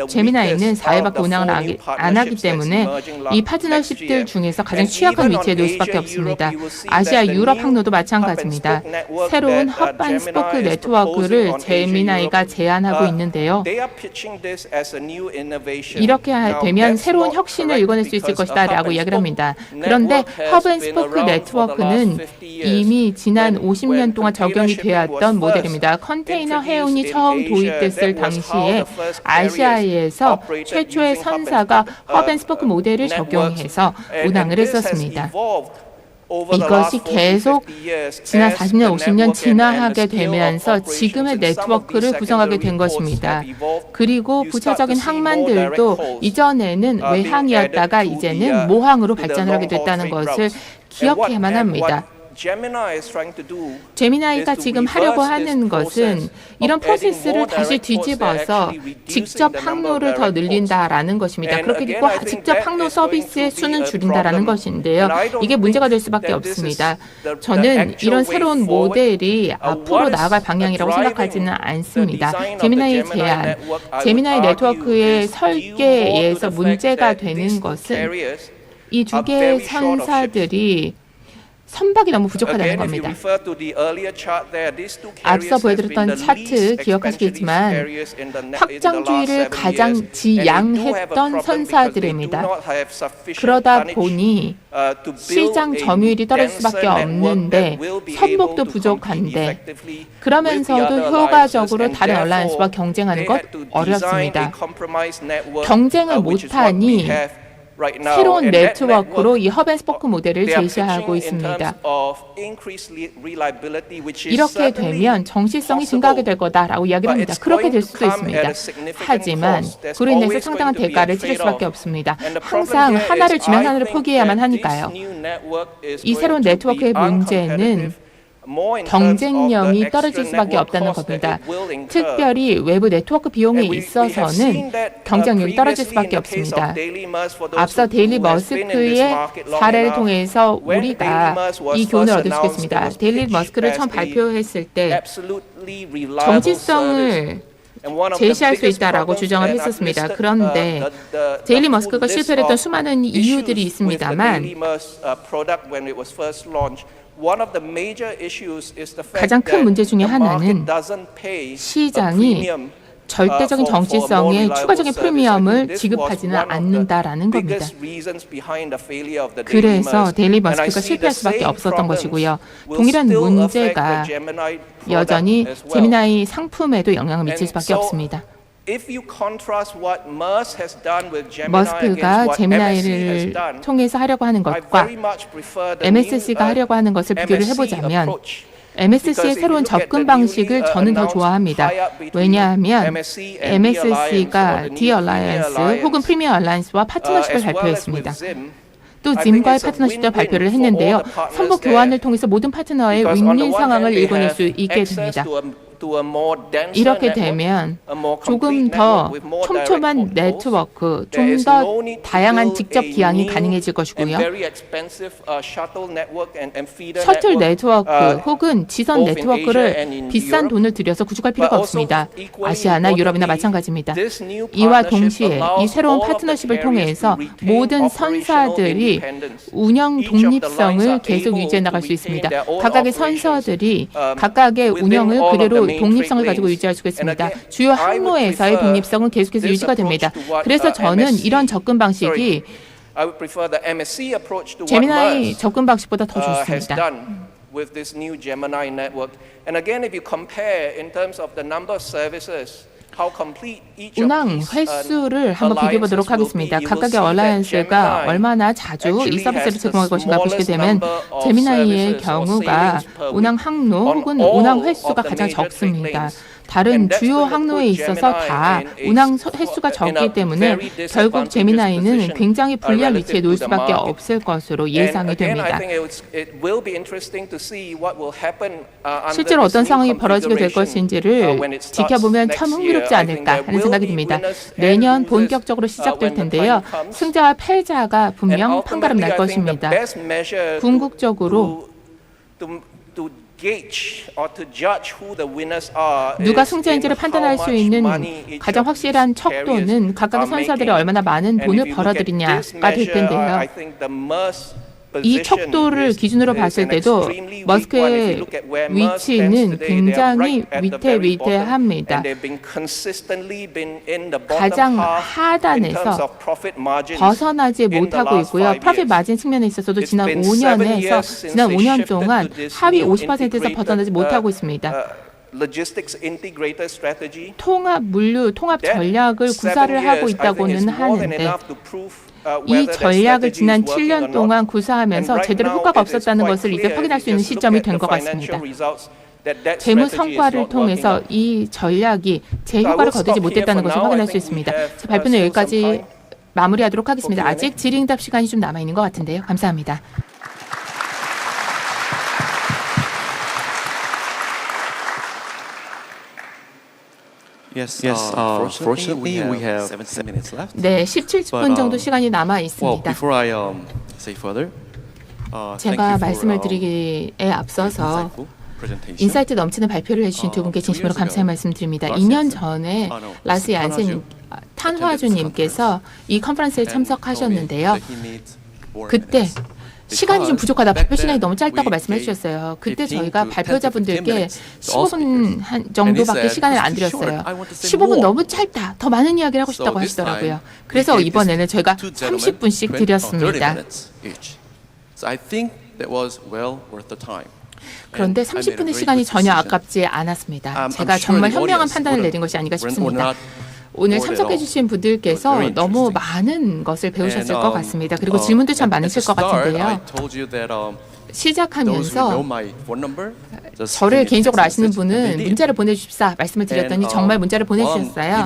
제미나이는 4회밖에 운항을 안 하기 때문에 이 파트너십들 중에서 가장 취약한 위치에 놓일 수밖에 없습니다. 아시아 유럽 항로도 마찬가지입니다. 새로운 헛반 스포크 네트워크를 제미나이가 제안하고 있는데요. 이렇게 되면 새로운 혁신을 일궈낼 수 있을 것이다 라고 이야기를 합니다. 그런데 허브앤 스포크 네트워크는 이미 지난 50년 동안 적용이 되었던 모델입니다. 컨테이너 해운이 처음 도입됐을 당시에 아시아에서 최초의 선사가 허브앤스포크 모델을 적용해서 운항을 했었습니다. 이것이 계속 지난 40년, 50년 진화하게 되면서 지금의 네트워크를 구성하게 된 것입니다. 그리고 부차적인 항만들도 이전에는 외항이었다가 이제는 모항으로 발전을 하게 됐다는 것을 기억해야만 합니다. 제미나이가 지금 하려고 하는 것은 이런 프로세스를 다시 뒤집어서 직접 항로를 더 늘린다라는 것입니다. 그렇게 되고 직접 항로 서비스의 수는 줄인다라는 것인데요. 이게 문제가 될 수밖에 없습니다. 저는 이런 새로운 모델이 앞으로 나아갈 방향이라고 생각하지는 않습니다. 제미나이의 제안, 제미나이 네트워크의 설계에서 문제가 되는 것은 이 두 개의 선사들이 선박이 너무 부족하다는 Again, if you 겁니다. refer to the earlier chart there, these two 앞서 carriers have been 보여드렸던 the 차트 least 기억하시겠지만 expansionist carriers in the 확장주의를 last 7 가장 years. And they do have a 지양했던 problem because they do 선사들입니다. not have sufficient 그러다 tonnage, 보니 to build 시장 a 점유율이 떨어질 denser 수밖에 network 없는데 that will be able 선복도 to 부족한데 compete effectively with the 그러면서도 other 효과적으로 alliances, 다른 and 얼라이언스와 therefore 경쟁하는 they 것 had to design a 어렵습니다. compromise network, 경쟁을 which is what we 못하니 have right now. 새로운 And that 네트워크로 network, 이 허벤스포크 모델을 they are 제시하고 pitching in terms 있습니다. of increased reliability, which is 이렇게 certainly 되면 정실성이 possible. 증가하게 될 거다라고 이야기를 합니다. 그렇게 될 수도 있습니다. 하지만 그로 인해서 상당한 대가를 치를 수밖에 없습니다. 항상 하나를 주면 하나를 포기해야만 하니까요. 이 새로운 네트워크의 문제는 경쟁력이 떨어질 수밖에 없다는 겁니다. 특별히 외부 네트워크 비용에 있어서는 경쟁력이 떨어질 수밖에 없습니다. 앞서 데일리 머스크의 사례를 통해서 우리가 이 교훈을 얻을 수 있습니다. 데일리 머스크를 처음 발표했을 때 정체성을 제시할 수 있다라고 주장을 했었습니다. 그런데 데일리 머스크가 실패를 했던 수많은 이유들이 있습니다만 가장 큰 문제 중에 하나는 시장이 절대적인 정체성에 추가적인 프리미엄을 지급하지는 않는다라는 겁니다. 그래서 데일리 머스크가 실패할 수밖에 없었던 것이고요. 동일한 문제가 여전히 제미나이 상품에도 영향을 미칠 수밖에 없습니다. 머스크가 제미나이를 통해서 하려고 하는 것과 MSC가 하려고 하는 것을 비교를 해보자면 MSC의 새로운 접근 방식을 저는 더 좋아합니다. 왜냐하면 MSC가 D-Alliance 혹은 프리미어 알라이언스와 파트너십을 발표했습니다. 또 짐과의 파트너십도 발표를 했는데요. 선복 교환을 통해서 모든 파트너의 윈윈 상황을 일궈낼 수 있게 됩니다. 이렇게 되면 조금 더 촘촘한 네트워크, 좀 더 다양한 직접 기항이 가능해질 것이고요. 셔틀 네트워크 혹은 지선 네트워크를 비싼 돈을 들여서 구축할 필요가 없습니다. 아시아나 유럽이나 마찬가지입니다. 이와 동시에 이 새로운 파트너십을 통해서 모든 선사들이 운영 독립성을 계속 유지해 나갈 수 있습니다. 각각의 선사들이 각각의 운영을 그대로 독립성을 가지고 유지할 수가 있습니다. 주요 항로에서의 독립성은 계속해서 유지가 됩니다. 그래서 저는 이런 접근 방식이 제미나이 접근 방식보다 더 좋습니다. with this new Gemini network. And again, if you compare in terms of the number of services, how complete each of 운항 these 횟수를 한번 비교해 보도록 하겠습니다. 각각의 얼라이언스가 얼마나 자주 이 서비스를 제공할 것인가 보시게 되면 제미나이의 경우가 운항 항로 혹은 운항 횟수가 가장 적습니다. 다른 주요 항로에 있어서 다 운항 횟수가 적기 때문에 결국 제미나이는 굉장히 불리한 위치에 놓일 수밖에 없을 것으로 예상이 됩니다. 실제로 어떤 상황이 벌어지게 될 것인지를 지켜보면 참 흥미롭지 않을까 하는 생각이 듭니다. 내년 본격적으로 시작될 텐데요. 승자와 패자가 분명 판가름 날 것입니다. 궁극적으로 누가 승자인지를 판단할 수 있는 가장 확실한 척도는 각각의 선사들이 얼마나 많은 돈을 벌어들이냐가 될 텐데요. 이 척도를 기준으로 봤을 때도 머스크의 위치는 굉장히 위태위태합니다. 가장 하단에서 벗어나지 못하고 있고요. 프로핏 마진 측면에 있어서도 지난 5년 동안 하위 50%에서 벗어나지 못하고 있습니다. 통합 물류, 통합 전략을 구사를 하고 있다고는 하는데 이 전략을 지난 7년 동안 구사하면서 제대로 효과가 없었다는 것을 이제 확인할 수 있는 시점이 된 것 같습니다. 재무 성과를 통해서 이 전략이 제 효과를 거두지 못했다는 것을 확인할 수 있습니다. 제 발표는 여기까지 마무리하도록 하겠습니다. 아직 질의응답 시간이 좀 남아있는 것 같은데요. 감사합니다. Fortunately, we have 17 minutes left. 네, 17분 정도 시간이 남아 Well, 있습니다. before I say further, thank 제가 you 말씀을 for 드리기에 앞서서 insightful presentation. 인사이트 넘치는 발표를 해주신 두 분께 진심으로 감사의 말씀드립니다. 2년 전에 라스 얀센 탄화주님께서 이 컨퍼런스에 참석하셨는데요. 그때 시간이 좀 부족하다. 발표 시간이 너무 짧다고 말씀해 주셨어요. 그때 저희가 발표자분들께 15분 정도밖에 시간을 안 드렸어요. 15분 너무 짧다. 더 많은 이야기를 하고 싶다고 하시더라고요. 그래서 이번에는 저희가 30분씩 드렸습니다. 그런데 30분의 시간이 전혀 아깝지 않았습니다. 제가 정말 현명한 판단을 내린 것이 아닌가 싶습니다. 오늘 참석해 주신 분들께서 너무 많은 것을 배우셨을 것 같습니다. 그리고 질문도 참 많으실 것 같은데요. 시작하면서 저를 개인적으로 아시는 분은 문자를 보내주십사 말씀을 드렸더니 정말 문자를 보내주셨어요.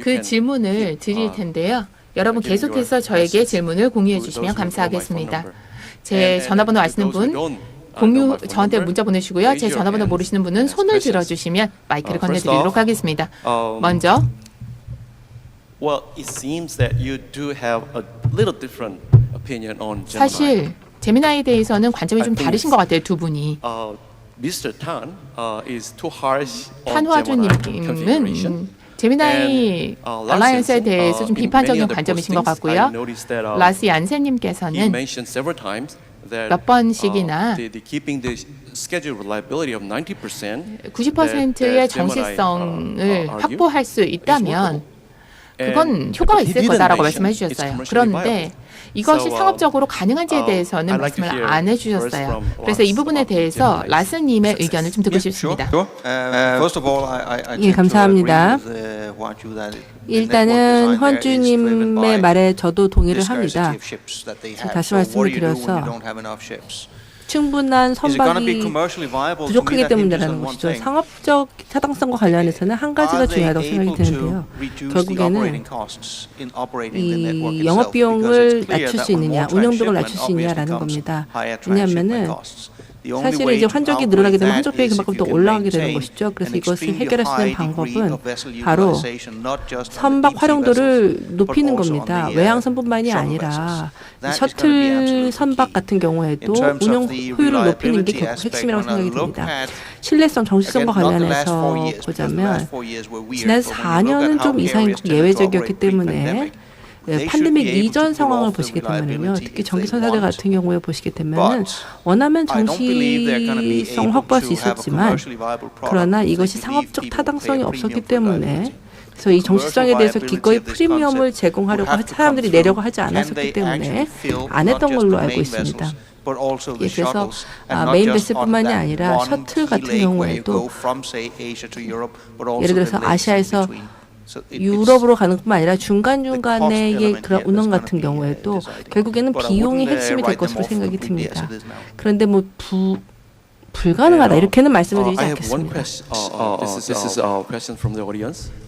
그 질문을 드릴 텐데요. 여러분 계속해서 저에게 질문을 공유해 주시면 감사하겠습니다. 제 전화번호 아시는 분 저한테 문자 보내시고요. 제 전화번호 모르시는 분은 손을 들어주시면 마이크를 건네드리도록 하겠습니다. 먼저 사실 제미나이에 대해서는 관점이 좀 다르신 것 같아요. 두 분이. 탄화주님은 제미나이 얼라이언스에 대해서 좀 비판적인 관점이신 것 같고요. 라스 얀센님께서는 몇 번씩이나 90%의 정시성을 확보할 수 있다면 그건 효과가 있을 거다라고 말씀해 주셨어요. 그런데 이것이 상업적으로 가능한지에 대해서는 말씀을 안 해주셨어요. 그래서 이 부분에 대해서 라스님의 의견을 좀 듣고 싶습니다. 예, 감사합니다. 일단은 헌주님의 말에 저도 동의를 합니다. 다시 말씀을 드려서 충분한 선박이 부족하기 때문이라는 것이죠. 상업적 타당성과 관련해서는 한 가지가 중요하다고 생각이 드는데요. 결국에는 이 영업 비용을 낮출 수 있느냐, 운영 비용을 낮출 수 있느냐라는 겁니다. 왜냐하면은 사실은 이제 환적이 늘어나게 되면 환적 비용이 그만큼 더 올라가게 되는 것이죠. 그래서 이것을 해결할 수 있는 방법은 바로 선박 활용도를 높이는 겁니다. 외항선뿐만이 아니라 셔틀 선박 같은 경우에도 운영 효율을 높이는 게 결국 핵심이라고 생각이 듭니다. 신뢰성, 정시성과 관련해서 보자면 지난 4년은 좀 이상이 예외적이었기 때문에 팬데믹 이전 상황을 보시게 되면요, 특히 전기선사들 같은 경우에 보시게 되면은 원하면 정시성 확보할 수 있었지만 그러나 이것이 상업적 타당성이 없었기 때문에 그래서 이 정시성에 대해서 기꺼이 프리미엄을 제공하려고 사람들이 내려고 하지 않았었기 때문에 안 했던 걸로 알고 있습니다. 예, 그래서 메인 베슬뿐만이 아니라 셔틀 같은 경우에도 예를 들어서 아시아에서 유럽으로 가는 것뿐만 아니라 중간중간의 그런 운항 같은 경우에도 결국에는 비용이 핵심이 될 것으로 생각이 듭니다. 그런데 뭐 불가능하다 이렇게는 말씀을 드리지 않겠습니다.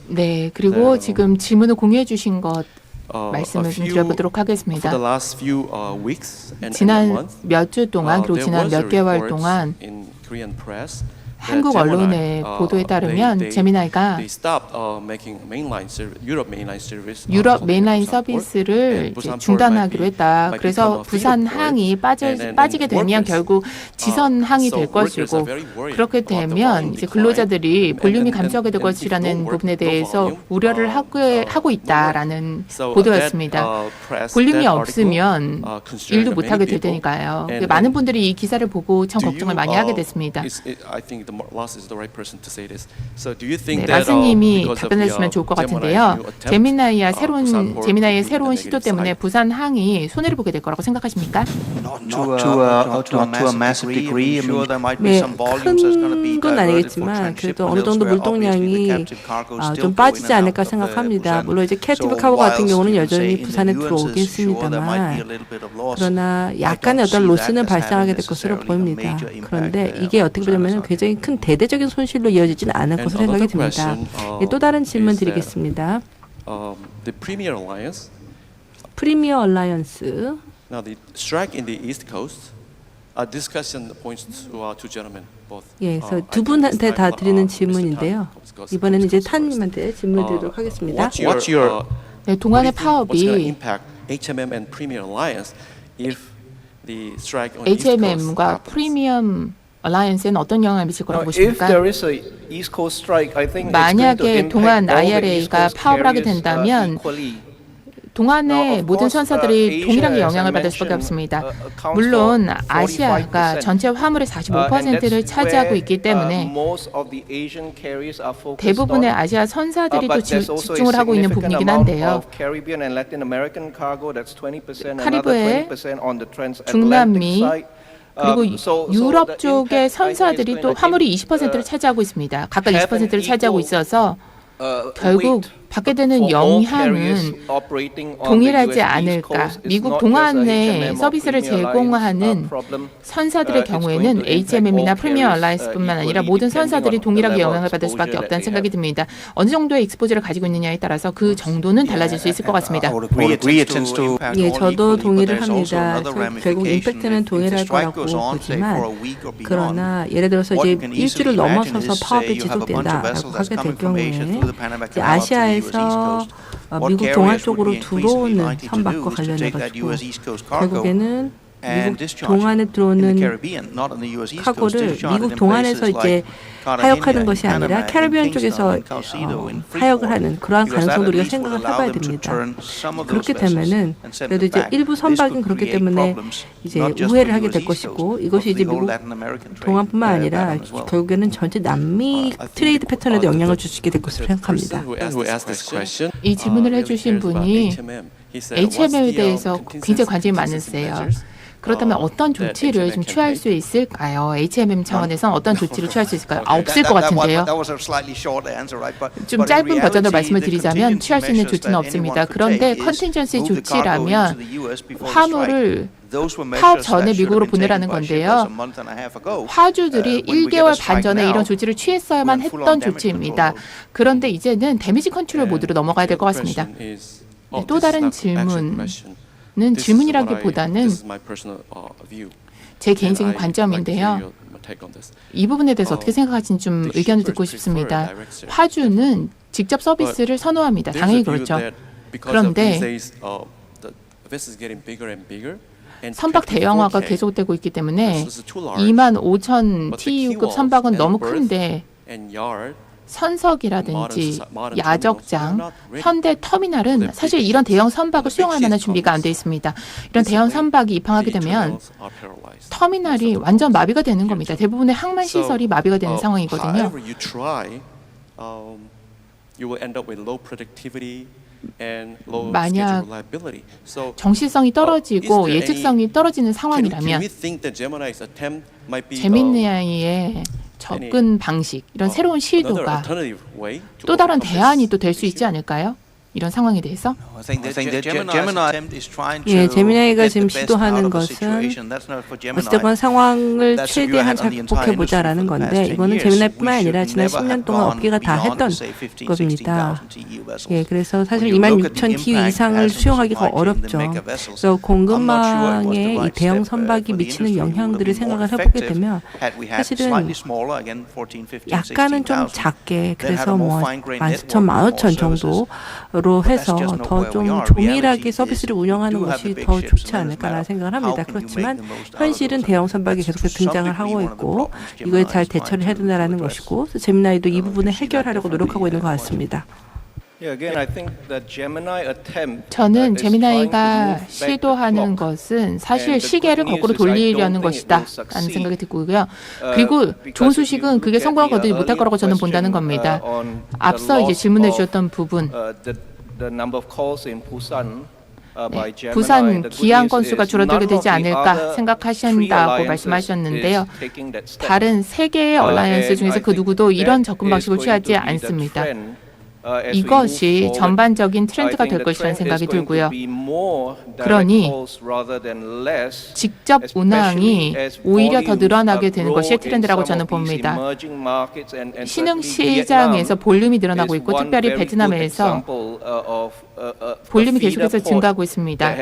네, 그리고 지금 질문을 공유해 주신 것 말씀을 좀 드려보도록 하겠습니다. 지난 몇 주 동안 그리고 지난 몇 개월 동안 한국 언론의 보도에 따르면 제미나이가 유럽 메인라인 서비스를 중단하기로 했다. 그래서 부산 항이 빠지게 되면 결국 지선 항이 될 것이고 그렇게 되면 이제 근로자들이 볼륨이 감소하게 될 것이라는 부분에 대해서 우려를 하고 있다라는 보도였습니다. 볼륨이 없으면 일도 못하게 될 테니까요. 많은 분들이 이 기사를 보고 참 걱정을 많이 하게 됐습니다. 네, 라스님이 답변해 주시면 좋을 것 같은데요. 제미나이의 새로운 시도 때문에 부산 항이 손해를 보게 될 거라고 생각하십니까? 네, 큰 건 아니겠지만 그래도 어느 정도 물동량이 좀 빠지지 않을까 생각합니다. 물론 이제 캡티브 카고 같은 경우는 여전히 부산에 들어오겠습니다만 그러나 약간의 어떤 로스는 발생하게 될 것으로 보입니다. 그런데 이게 어떻게 보자면 굉장히 큰 대대적인 손실로 이어지지는 않을 것으로 생각이 듭니다. 또 다른 질문 드리겠습니다. 프리미어 얼라이언스. Now the strike in the East Coast. Discussion points to two gentlemen both. 예, 그래서 두 분한테 다 드리는 질문인데요. 이번에는 이제 탄님한테 질문 드리도록 하겠습니다. What's your 네, 동안의 파업이 impact HMM and Premier Alliance if the strike on the East Coast HMM과 happens? 프리미엄 얼라이언스에는 어떤 영향을 미칠 거라고 If 보십니까? there is a East Coast strike, I think it's going to 만약에 impact 동안 all the IRA가 East Coast 파업을 하게 carriers 된다면 equally. 동안의 모든 선사들이 동일하게 영향을 받을 수밖에 없습니다. 물론 아시아가 전체 화물의 45%를 차지하고 있기 때문에 대부분의 아시아 선사들이 또 집중을 하고 있는 부분이긴 한데요. 카리브해, 중남미, 그리고 유럽 쪽의 선사들이 또 화물이 20%를 차지하고 있습니다. 각각 20%를 차지하고 있어서 결국 받게 되는 영향은 동일하지 않을까. 미국 동안에 서비스를 제공하는 선사들의 경우에는 HMM이나 프리미엄 얼라이언스뿐만 아니라 모든 선사들이 동일하게 영향을 받을 수밖에 없다는 생각이 듭니다. 어느 정도의 익스포즈를 가지고 있느냐에 따라서 그 정도는 달라질 수 있을 것 같습니다. 예, 저도 동의를 합니다. 결국 임팩트는 동일할 거라고 보지만 그러나 예를 들어서 이제 일주를 넘어서서 파업이 지속된다라고 하게 될 경우에 이제 아시아에서 미국 동안 쪽으로 들어오는 선박과 관련해 가지고 결국에는 미국 동안에 들어오는 카고를 미국 동안에서 이제 하역하는 것이 아니라 캐리비안 쪽에서 하역을 하는 그러한 가능성도 우리가 생각을 해봐야 됩니다. 그렇게 되면은 그래도 이제 일부 선박은 그렇기 때문에 이제 우회를 하게 될 것이고 이것이 이제 미국 동안뿐만 아니라 결국에는 전체 남미 트레이드 패턴에도 영향을 줄 수 있게 될 것으로 생각합니다. 이 질문을 해주신 분이 HMM에 대해서 굉장히 관심이 많으세요. 그렇다면 어떤 조치를 좀 취할 수 있을까요? HMM 차원에서는 어떤 조치를 취할 수 있을까요? 없을 것 같은데요. 좀 짧은 버전으로 말씀을 드리자면 취할 수 있는 조치는 없습니다. 그런데 컨틴전시 조치라면 화물을 파업 전에 미국으로 보내라는 건데요. 화주들이 1개월 반 전에 이런 조치를 취했어야만 했던 조치입니다. 그런데 이제는 데미지 컨트롤 모드로 넘어가야 될 것 같습니다. 또 다른 질문은 질문이라기보다는 제 개인적인 관점인데요. 이 부분에 대해서 어떻게 생각하시는지 좀 의견을 듣고 싶습니다. 화주는 직접 서비스를 선호합니다. 당연히 그렇죠. 그런데 선박 대형화가 계속되고 있기 때문에 25,000 TEU급 선박은 너무 큰데 선석이라든지 야적장, 현대 터미널은 사실 이런 대형 선박을 수용할 만한 준비가 안 돼 있습니다. 이런 대형 선박이 입항하게 되면 터미널이 완전 마비가 되는 겁니다. 대부분의 항만 시설이 마비가 되는 상황이거든요. 만약 정실성이 떨어지고 예측성이 떨어지는 상황이라면 제미나이의 접근 방식, 이런 새로운 시도가 또 다른 대안이 또 될 수 있지 않을까요? 이런 상황에 대해서? 예, 제미나이가 지금 시도하는 것은 어쨌든 상황을 최대한 잘 극복해보자라는 건데 이거는 제미나이뿐만 아니라 지난 10년 동안 업계가 다 했던 겁니다. 예, 그래서 사실 26,000 TEU 이상을 수용하기가 어렵죠. 그래서 공급망에 이 대형 선박이 미치는 영향들을 생각을 해보게 되면 사실은 약간은 좀 작게 그래서 뭐 14,000, 15,000 정도로 해서 더 좀 조밀하게 서비스를 운영하는 것이 더 좋지 않을까라는 생각을 합니다. 그렇지만 현실은 대형 선박이 계속해서 등장을 하고 있고 이거에 잘 대처를 해야 된다는 것이고 제미나이도 이 부분을 해결하려고 노력하고 있는 것 같습니다. 저는 제미나이가 시도하는 것은 사실 시계를 거꾸로 돌리려는 것이다 라는 생각이 들고요. 그리고 좋은 소식은 그게 성공을 거두지 못할 거라고 저는 본다는 겁니다. 앞서 이제 질문해 주셨던 부분 부산 기항 건수가 줄어들게 되지 않을까 생각하신다고 말씀하셨는데요. 다른 세 개의 얼라이언스 중에서 그 누구도 이런 접근 방식을 취하지 않습니다. 이것이 전반적인 트렌드가 될 것이라는 생각이 들고요. 그러니 직접 운항이 오히려 더 늘어나게 되는 것이 트렌드라고 저는 봅니다. 신흥시장에서 볼륨이 늘어나고 있고 특별히 베트남에서 볼륨이 계속해서 증가하고 있습니다.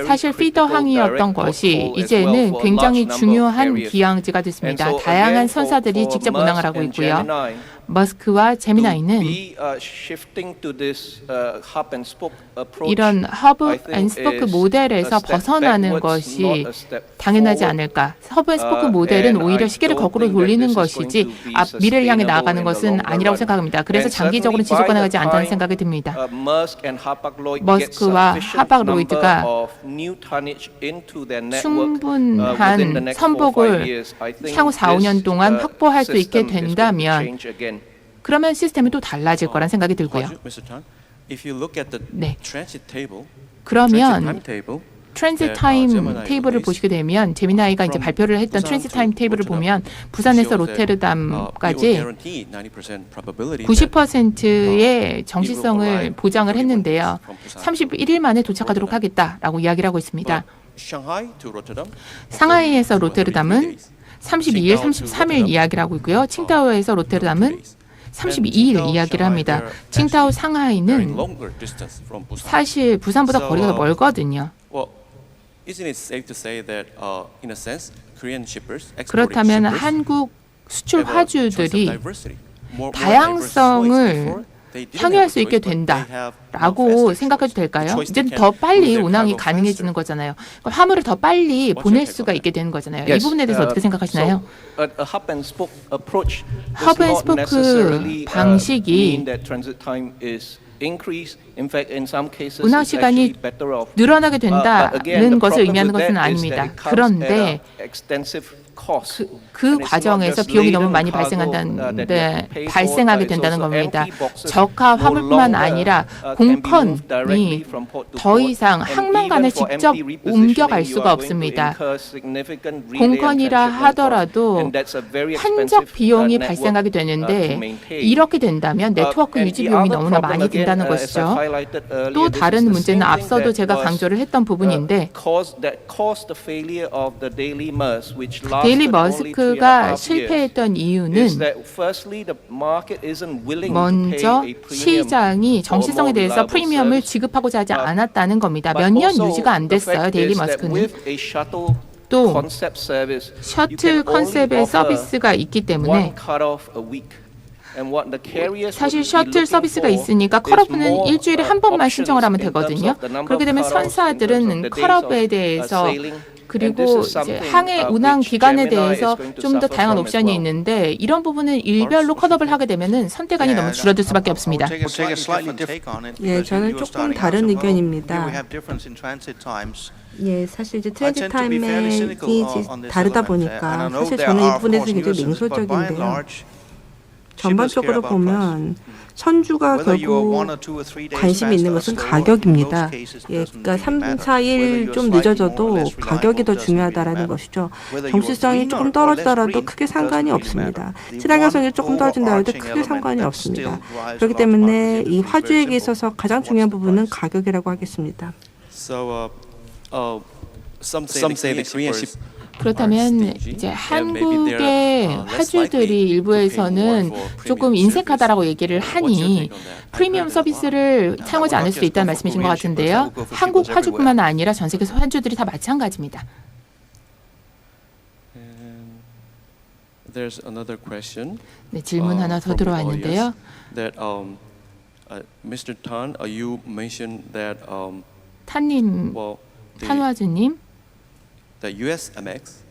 사실 피더 항이었던 것이 이제는 굉장히 중요한 기항지가 됐습니다. 다양한 선사들이 직접 운항을 하고 있고요. 머스크와 제미나이는 이런 허브 앤 스포크 모델에서 벗어나는 것이 당연하지 않을까. 허브 앤 스포크 모델은 오히려 시계를 거꾸로 돌리는 것이지 미래를 향해 나아가는 것은 아니라고 생각합니다. 그래서 장기적으로 지속 가능하지 않다는 생각이 듭니다. 머스크와 하박로이드가 충분한 선복을 향후 4, 5년 동안 확보할 수 있게 된다면 그러면 시스템이 또 달라질 거란 생각이 들고요. 네. 그러면 트랜sit 타임 테이블을 보시게 되면 제미나이가 이제 발표를 했던 트랜sit 타임 테이블을 보면 부산에서 로테르담까지 90%의 정시성을 보장을 했는데요. 31일 만에 도착하도록 하겠다라고 이야기를 하고 있습니다. 상하이에서 로테르담은 32일, 33일 이야기를 하고 있고요. 칭타오에서 로테르담은 32일 이야기를 합니다. 칭타오 상하이는 사실 부산보다 거리가 멀거든요. 그렇다면 한국 수출 화주들이 다양성을 향유할 수 있게 된다라고 생각해도 될까요? 이제 더 빨리 운항이 가능해지는 거잖아요. 화물을 더 빨리 보낼 수가 있게 되는 거잖아요. 이 부분에 대해서 어떻게 생각하시나요? 허브 앤 스포크 방식이 운항 시간이 늘어나게 된다는 것을 의미하는 것은 아닙니다. 그런데 그 과정에서 비용이 너무 많이 발생하게 된다는 겁니다. 저가 화물뿐만 아니라 공컨이 더 이상 항만간에 직접 옮겨갈 수가 없습니다. 공컨이라 하더라도 한적 비용이 발생하게 되는데 이렇게 된다면 네트워크 유지 비용이 너무나 많이 든다는 것이죠. 또 다른 문제는 앞서도 제가 강조를 했던 부분인데 데일리 머스크가 실패했던 이유는 먼저 시장이 정시성에 대해서 프리미엄을 지급하고자 하지 않았다는 겁니다. 몇 년 유지가 안 됐어요. 데일리 머스크는. 또 셔틀 컨셉의 서비스가 있기 때문에 사실 셔틀 서비스가 있으니까 컬업은 일주일에 한 번만 신청을 하면 되거든요. 그렇게 되면 선사들은 컬업에 대해서 그리고 이제 항해 운항 기간에 대해서 좀 더 다양한 옵션이 있는데 이런 부분은 일별로 컷업을 하게 되면은 선택안이 너무 줄어들 수밖에 없습니다. 예, 저는 조금 다른 의견입니다. 예, 사실 이제 트랜짓 타임이 다르다 보니까 사실 저는 이 부분에 대해서 굉장히 냉소적인데요. 전반적으로 보면 선주가 결국 관심이 있는 것은 가격입니다. 예, 그러니까 3, 4일 좀 늦어져도 가격이 더 중요하다라는 것이죠. 정시성이 조금 떨어지더라도 크게 상관이 없습니다. 친환경성이 조금 떨어진다 해도 크게 상관이 없습니다. 그렇기 때문에 이 화주에게 있어서 가장 중요한 부분은 가격이라고 하겠습니다. 그렇다면 이제 한국의 화주들이 일부에서는 조금 인색하다라고 얘기를 하니 프리미엄 서비스를 사용하지 않을 수도 있다는 말씀이신 것 같은데요. 한국 화주뿐만 아니라 전 세계 화주들이 다 마찬가지입니다. 네, 질문 하나 더 들어왔는데요. 탄화주님. The USMX,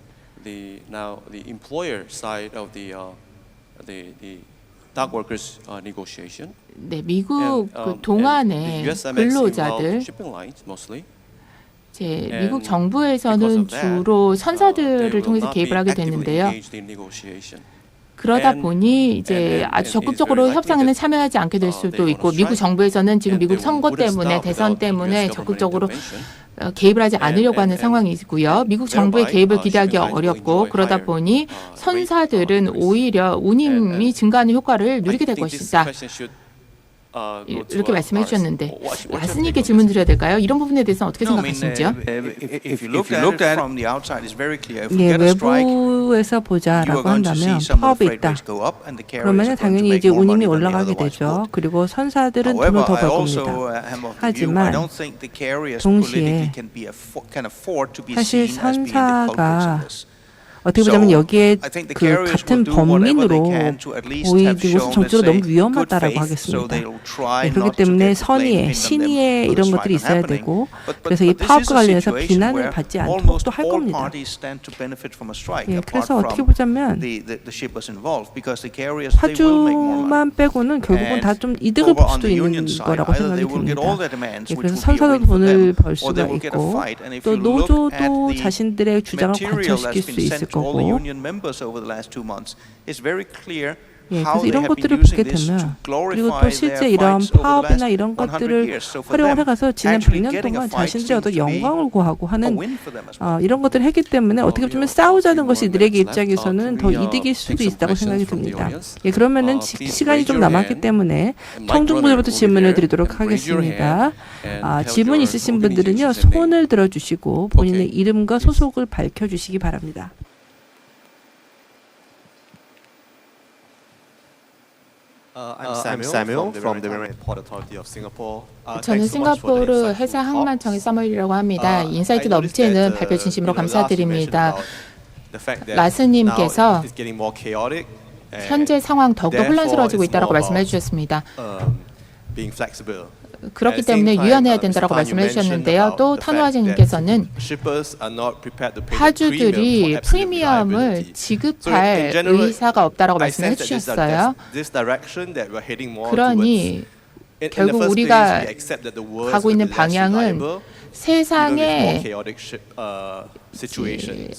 the employer side of the dock workers negotiation. 네, 미국 그 동안의 근로자들. 미국 정부에서는 주로 선사들을 통해서 개입을 하게 됐는데요. 그러다 보니 이제 아주 적극적으로 협상에는 참여하지 않게 될 수도 있고 미국 정부에서는 지금 미국 선거 때문에 대선 때문에 적극적으로 개입을 하지 않으려고 하는 상황이고요. 미국 정부의 개입을 기대하기 어렵고 그러다 보니 선사들은 오히려 운임이 증가하는 효과를 누리게 될 것이다. 이렇게 말씀해 주셨는데 라스님께 질문 드려야 될까요? 이런 부분에 대해서는 어떻게 생각하시는지요? 예, 외부에서 보자라고 한다면 파업이 있다. 그러면 당연히 이제 운임이 올라가게 되죠. 그리고 선사들은 돈을 더 벌 겁니다. 하지만 동시에 사실 선사가 어떻게 보자면 여기에 그 같은 범민으로 보이는 것은 정치로 너무 위험하다라고 하겠습니다. 네, 그렇기 때문에 선의의, 신의의 이런 것들이 있어야 되고 그래서 이 파업과 관련해서 비난을 받지 않도록 또 할 겁니다. 예, 그래서 어떻게 보자면 파주만 빼고는 결국은 다 좀 이득을 볼 수도 있는 거라고 생각이 듭니다. 예, 그래서 선사도 돈을 벌 수가 있고 또 노조도 자신들의 주장을 관철시킬 수 있을 거고 예, 그래서 이런 것들을 보게 되면 그리고 또 실제 이런 파업이나 이런 것들을 활용을 해가서 지난 100년 동안 자신들의 어떤 영광을 구하고 하는 이런 것들을 했기 때문에 어떻게 보면 싸우자는 것이 이들에게 입장에서는 더 이득일 수도 있다고 생각이 듭니다. 예, 그러면은 시간이 좀 남았기 때문에 청중분들부터 질문을 드리도록 하겠습니다. 질문 있으신 분들은요 손을 들어주시고 본인의 이름과 소속을 밝혀주시기 바랍니다. I'm Samuel from the Marine Port Authority of Singapore. 저는 싱가포르 해상 항만청의 사무엘이라고 합니다. 인사이트 업체는 발표 진심으로 감사드립니다. 라스님께서 현재 상황 더욱더 혼란스러워지고 있다고 말씀해 주셨습니다. 그렇기 때문에 유연해야 된다고 말씀을 해주셨는데요. 또 탄화제님께서는 파주들이 프리미엄을 지급할 의사가 없다고 말씀을 해주셨어요. 그러니 결국 우리가 가고 있는 방향은 세상의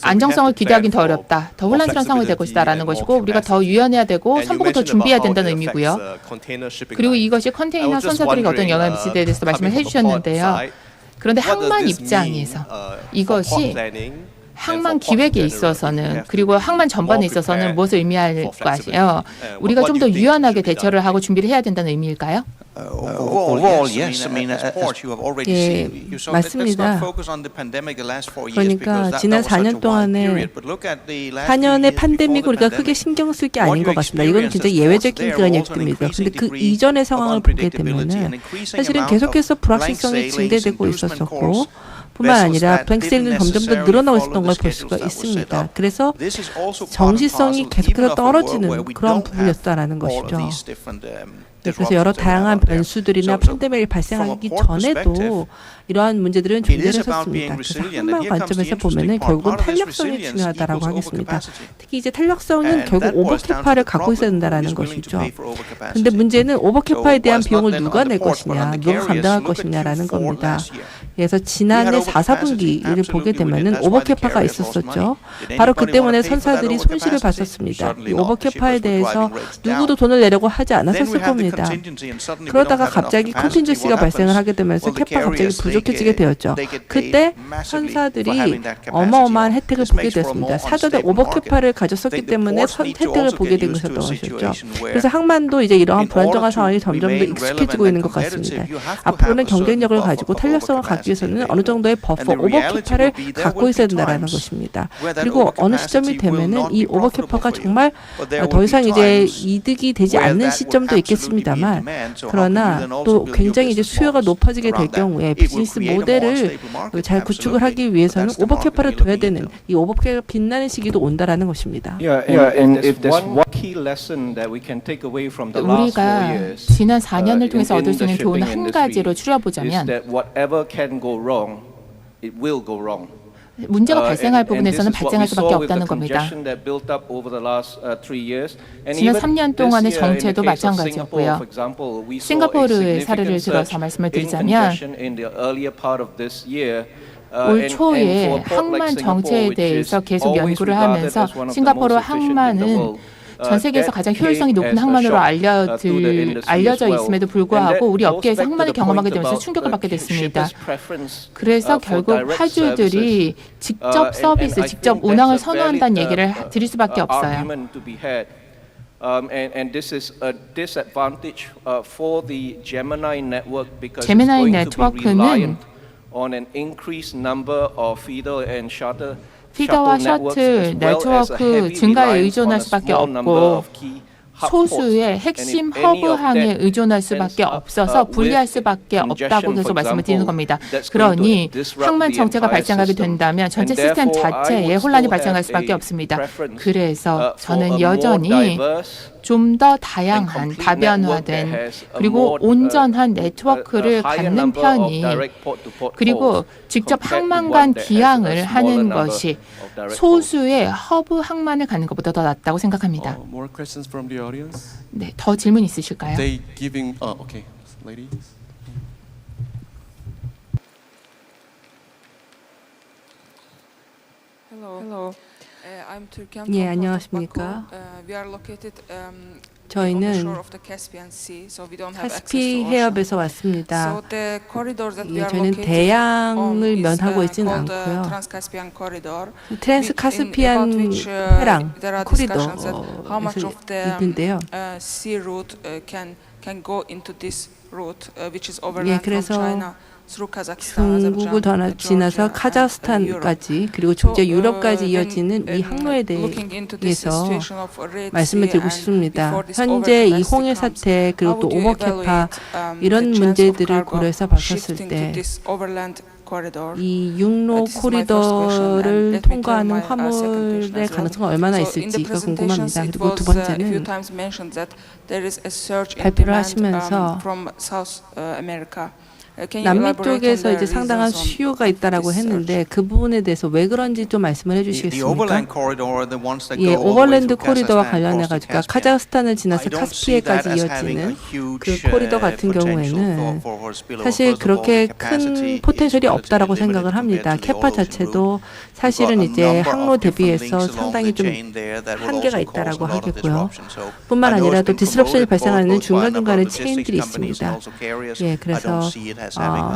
안정성을 기대하기는 더 어렵다. 더 혼란스러운 상황이 될 것이다라는 것이고 우리가 더 유연해야 되고 선보고 더 준비해야 된다는 의미고요. 그리고 이것이 컨테이너 선사들에게 어떤 영향을 미치에 대해서 말씀을 해주셨는데요. 그런데 항만 입장에서 이것이 항만 기획에 있어서는 그리고 항만 전반에 있어서는 무엇을 의미할까요? 우리가 좀 더 유연하게 대처를 하고 준비를 해야 된다는 의미일까요? 예, 맞습니다. 그러니까 지난 4년 동안에 4년의 팬데믹을 우리가 크게 신경 쓸 게 아닌 것 같습니다. 이건 진짜 예외적인 기간이었기 때문입니다. 그런데 그 이전의 상황을 보게 되면은 사실은 계속해서 불확실성이 증대되고 있었었고 뿐만 아니라 블랙셀은 점점 더 늘어나고 있었던 걸 볼 수가 있습니다. 그래서 정시성이 계속해서 떨어지는 그런 부분이었다라는 것이죠. 네, 그래서 여러 다양한 변수들이나 팬데믹이 발생하기 전에도 이러한 문제들은 존재했었습니다. 그래서 항만 관점에서 보면은 결국은 탄력성이 중요하다라고 하겠습니다. 특히 이제 탄력성은 결국 오버캐파를 갖고 있어야 된다라는 것이죠. 그런데 문제는 오버캐파에 대한 비용을 누가 낼 것이냐, 누가 감당할 것이냐라는 겁니다. 그래서 지난해 4, 4분기를 보게 되면은 오버캐파가 있었었죠. 바로 그 때문에 선사들이 손실을 봤었습니다. 이 오버캐파에 대해서 누구도 돈을 내려고 하지 않았었을 겁니다. 그러다가 갑자기 컨틴전시가 발생을 하게 되면서 캐파가 갑자기 부족해지게 되었죠. 그때 선사들이 어마어마한 혜택을 보게 되었습니다. 사전에 오버캐파를 가졌었기 때문에 혜택을 보게 된 것이었던 것이죠. 그래서 항만도 이제 이러한 불안정한 상황이 점점 더 익숙해지고 있는 것 같습니다. 앞으로는 경쟁력을 가지고 탄력성을 갖기 위해서는 어느 정도의 버퍼, 오버캐파를 갖고 있어야 된다는 것입니다. 그리고 어느 시점이 되면은 이 오버캐파가 정말 더 이상 이제 이득이 되지 않는 시점도 있겠습니다만, 그러나 또 굉장히 이제 수요가 높아지게 될 경우에 비즈니스 모델을 잘 구축을 하기 위해서는 오버캐파를 둬야 되는 이 오버캐파가 빛나는 시기도 온다라는 것입니다. 우리가 지난 4년을 통해서 얻을 수 있는 교훈 한 가지로 추려보자면 문제가 발생할 부분에서는 발생할 수밖에 없다는 겁니다. 지난 3년 동안의 정체도 마찬가지였고요. 싱가포르의 사례를 들어서 말씀을 드리자면 올 초에 항만 정체에 대해서 계속 연구를 하면서 싱가포르 항만은 전 세계에서 가장 효율성이 높은 항만으로 알려져 있음에도 불구하고 우리 업계에서 항만을 경험하게 되면서 충격을 받게 됐습니다. 그래서 결국 파주들이 직접 서비스, 직접 운항을 선호한다는 얘기를 드릴 수밖에 없어요. 제미나이 네트워크는 피더와 셔틀 네트워크 증가에 의존할 수밖에 없고 소수의 핵심 허브항에 의존할 수밖에 없어서 분리할 수밖에 없다고 계속 말씀을 드리는 겁니다. 그러니 항만 정체가 발생하게 된다면 전체 시스템 자체에 혼란이 발생할 수밖에 없습니다. 그래서 저는 여전히 좀 더 다양한, 다변화된, 그리고 온전한 네트워크를 갖는 편이, 그리고 직접 항만 간 기항을 하는 것이 소수의 허브 항만을 갖는 것보다 더 낫다고 생각합니다. More questions from the audience? 네, 더 질문 있으실까요? They giving. Okay, ladies. Hello. I'm Türkan 예, from 안녕하십니까. Baku. We are located on the 저희는 shore of the Caspian Sea, so we don't have access 카스피 to ocean. 해협에서 왔습니다. So the corridor that we 예, are 저희는 located 대양을 on is 면하고 있지는 called 않고요. Trans-Caspian Corridor. 트랜스카스피안 해랑 there are discussions that how much 코리도에서 of the 있는데요. sea route can go into this route, which is 예, overland from 그래서 China through Kazakhstan, 중국을 Azerbaijan, 지나서 Georgia, and Europe. 카자흐스탄까지 그리고 심지어 유럽까지 이어지는 이 항로에 대해서 말씀을 드리고 싶습니다. 현재 이 홍해 사태 그리고 또 오버캐파 이런 문제들을 고려해서 봤었을 때 이 육로 코리도를 통과하는 화물의 가능성이 얼마나 있을지가 궁금합니다. 그리고 두 번째는 발표를 하시면서 남미 쪽에서 이제 상당한 수요가 있다라고 했는데 그 부분에 대해서 왜 그런지 좀 말씀을 해주시겠습니까? 예, 오버랜드 코리도와 관련해 가지고 카자흐스탄을 지나서 카스피해까지 이어지는 그 코리도 같은 경우에는 사실 그렇게 큰 포텐셜이 없다라고 생각을 합니다. 캐파 자체도 사실은 이제 항로 대비해서 상당히 좀 한계가 있다라고 하겠고요. 뿐만 아니라 또 디스럽션이 발생하는 중간중간에 체인들이 있습니다. 예, 그래서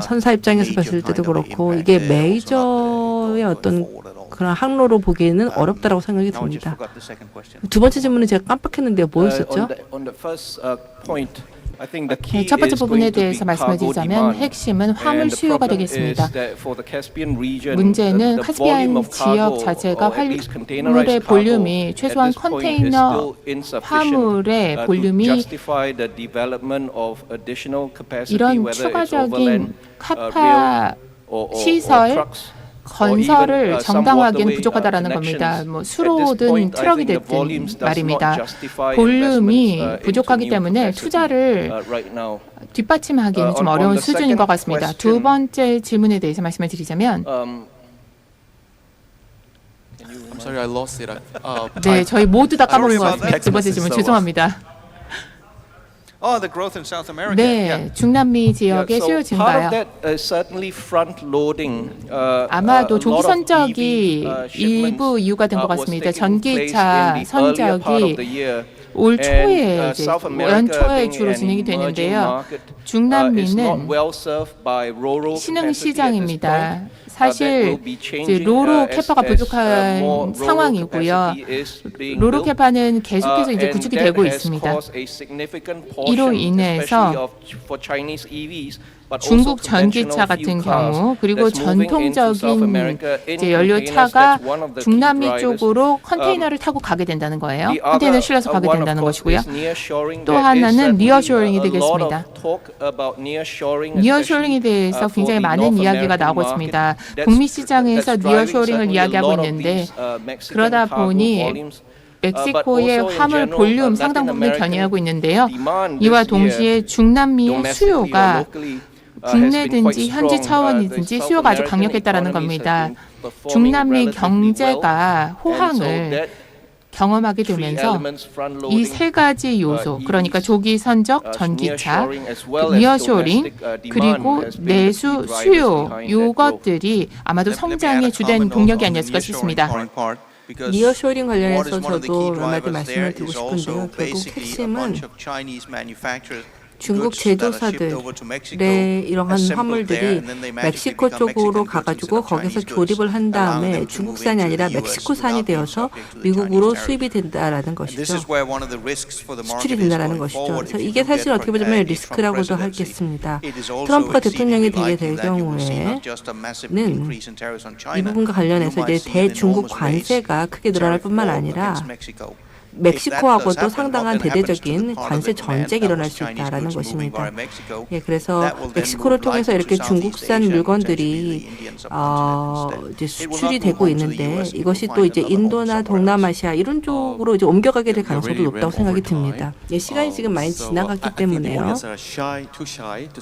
선사 입장에서 봤을 때도 그렇고 이게 메이저의 어떤 그런 항로로 보기에는 어렵다라고 생각이 듭니다. 두 번째 질문은 제가 깜빡했는데요. 뭐였었죠? 네, 첫 번째 부분에 대해서 말씀을 드리자면 핵심은 화물 수요가 되겠습니다. 문제는 카스피안 지역 자체가 화물의 볼륨이 최소한 컨테이너 화물의 볼륨이 이런 추가적인 카파 시설 건설을 정당화하기는 부족하다라는 겁니다. 뭐 수로든 트럭이 됐든 말입니다. 볼륨이 부족하기 때문에 투자를 뒷받침하기는 좀 어려운 수준인 것 같습니다. 두 번째 질문에 대해서 말씀을 드리자면 I'm sorry, I lost it. 네, 저희 모두 다 까먹은 것 같습니다. 두 번째 질문 죄송합니다. 네, 중남미 지역의 수요 증가요. 아마도 조기 선적이 일부 이유가 된 것 같습니다. 전기차 선적이 올 초에 이제 연초에 주로 진행이 되는데요. 중남미는 신흥 시장입니다. 사실 이제 로로 캐파가 부족한 상황이고요. 로로 캐파는 계속해서 이제 구축이 되고 있습니다. 이로 인해서 중국 전기차 같은 경우 그리고 전통적인 이제 연료차가 중남미 쪽으로 컨테이너를 타고 가게 된다는 거예요. 컨테이너를 실려서 가게 된다는 것이고요. 또 하나는 니어쇼링이 되겠습니다. 니어쇼링에 대해서 굉장히 많은 이야기가 나오고 있습니다. 북미 시장에서 니어쇼링을 이야기하고 있는데 그러다 보니 멕시코의 화물 볼륨 상당 부분을 견인하고 있는데요. 이와 동시에 중남미의 수요가 국내든지 현지 차원이든지 수요가 아주 강력했다라는 겁니다. 중남미 경제가 호황을 경험하게 되면서 이 세 가지 요소, 그러니까 조기 선적, 전기차, 니어쇼링, 그리고 내수 수요, 이것들이 아마도 성장의 주된 동력이 아니었을까 싶습니다. 니어쇼링 관련해서 저도 몇 마디 말씀을 드리고 싶은데요. 결국 핵심은 중국 제조사들의 이러한 화물들이 멕시코 쪽으로 가가지고 거기서 조립을 한 다음에 중국산이 아니라 멕시코산이 되어서 미국으로 수입이 된다라는 것이죠. 수출이 된다라는 것이죠. 그래서 이게 사실 어떻게 보자면 리스크라고도 하겠습니다. 트럼프가 대통령이 되게 될 경우에는 이 부분과 관련해서 이제 대중국 관세가 크게 늘어날 뿐만 아니라 멕시코하고도 상당한 대대적인 관세 전쟁이 일어날 수 있다라는 것입니다. 예, 그래서 멕시코를 통해서 이렇게 중국산 물건들이 이제 수출이 되고 있는데 이것이 또 이제 인도나 동남아시아 이런 쪽으로 이제 옮겨가게 될 가능성도 높다고 생각이 듭니다. 예, 시간이 지금 많이 지나갔기 때문에요.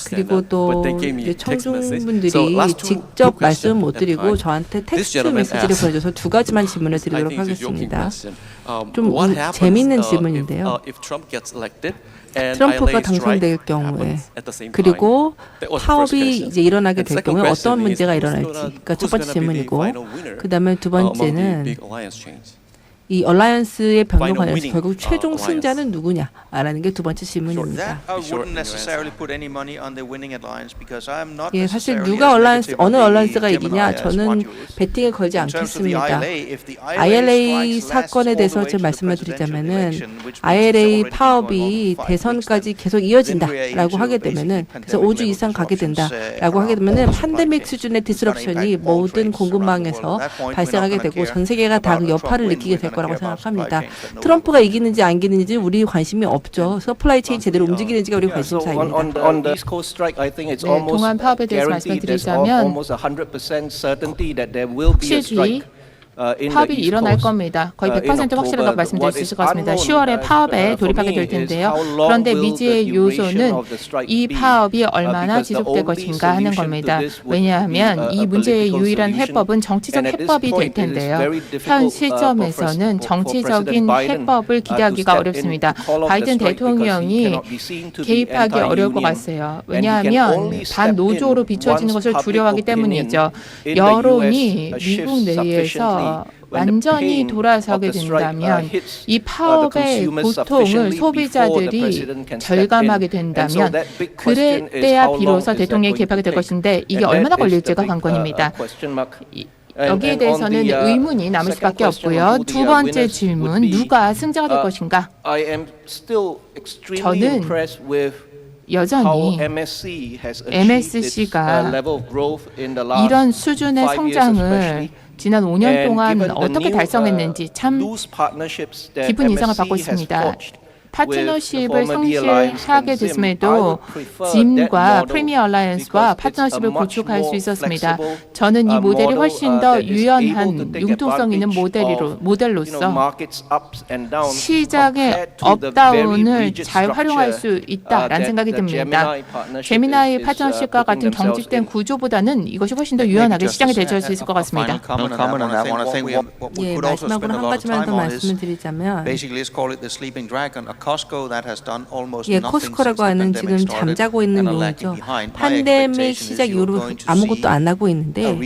그리고 또 이제 청중분들이 직접 말씀 못 드리고 저한테 텍스트 메시지를 보내줘서 두 가지만 질문을 드리도록 하겠습니다. 좀 재미있는 질문인데요. 트럼프가 당선될 경우에 그리고 파업이 이제 일어나게 될 경우에 어떤 문제가 일어날지, 그러니까 첫 번째 질문이고, 그 다음에 두 번째는 이 얼라이언스의 변동관에서 결국 최종 승자는 누구냐라는 게 두 번째 질문입니다. 예, 사실 누가 어느 얼라이언스가 이기냐, 저는 배팅에 걸지 않겠습니다. ILA 사건에 대해서 제 말씀을 드리자면은 ILA 파업이 대선까지 계속 이어진다라고 하게 되면은, 그래서 5주 이상 가게 된다라고 하게 되면은 팬데믹 수준의 디스럽션이 모든 공급망에서 발생하게 되고 전 세계가 다 그 여파를 느끼게 될 거라고 생각합니다. 트럼프가 이기는지 안 이기는지 우리 관심이 없죠. 서플라이 체인 제대로 움직이는지가 우리 관심사입니다. 네, 동안 파업에 대해서 말씀드리자면 확실히 파업이 일어날 겁니다. 거의 100% 확실하다고 말씀드릴 수 있을 것 같습니다. 10월에 파업에 돌입하게 될 텐데요. 그런데 미지의 요소는 이 파업이 얼마나 지속될 것인가 하는 겁니다. 왜냐하면 이 문제의 유일한 해법은 정치적 해법이 될 텐데요. 현 시점에서는 정치적인 해법을 기대하기가 어렵습니다. 바이든 대통령이 개입하기 어려울 것 같아요. 왜냐하면 반노조로 비춰지는 것을 두려워하기 때문이죠. 여론이 미국 내에서 완전히 돌아서게 된다면, 이 파업의 고통을 소비자들이 절감하게 된다면 그때야 비로소 대통령이 개입하게 될 것인데 이게 얼마나 걸릴지가 관건입니다. 여기에 대해서는 의문이 남을 수밖에 없고요. 두 번째 질문, 누가 승자가 될 것인가? 저는 여전히 MSC가 이런 수준의 성장을 지난 5년 동안 어떻게 달성했는지 참 깊은 인상을 받고 있습니다. 파트너십을 성실하게 됐음에도 짐과 프리미어 얼라이언스와 파트너십을 구축할 수 있었습니다. 저는 이 모델이 훨씬 더 유연한 융통성 있는 모델로서 시장의 업다운을 잘 활용할 수 있다라는 생각이 듭니다. 제미나이 파트너십과 같은 경직된 구조보다는 이것이 훨씬 더 유연하게 시장에 대처할 수 있을 것 같습니다. 예, 마지막으로 한 가지만 더 말씀을 드리자면, 예, 코스코라고 하는 지금 잠자고 있는 용이죠. 팬데믹 시작 이후로 아무것도 안 하고 있는데,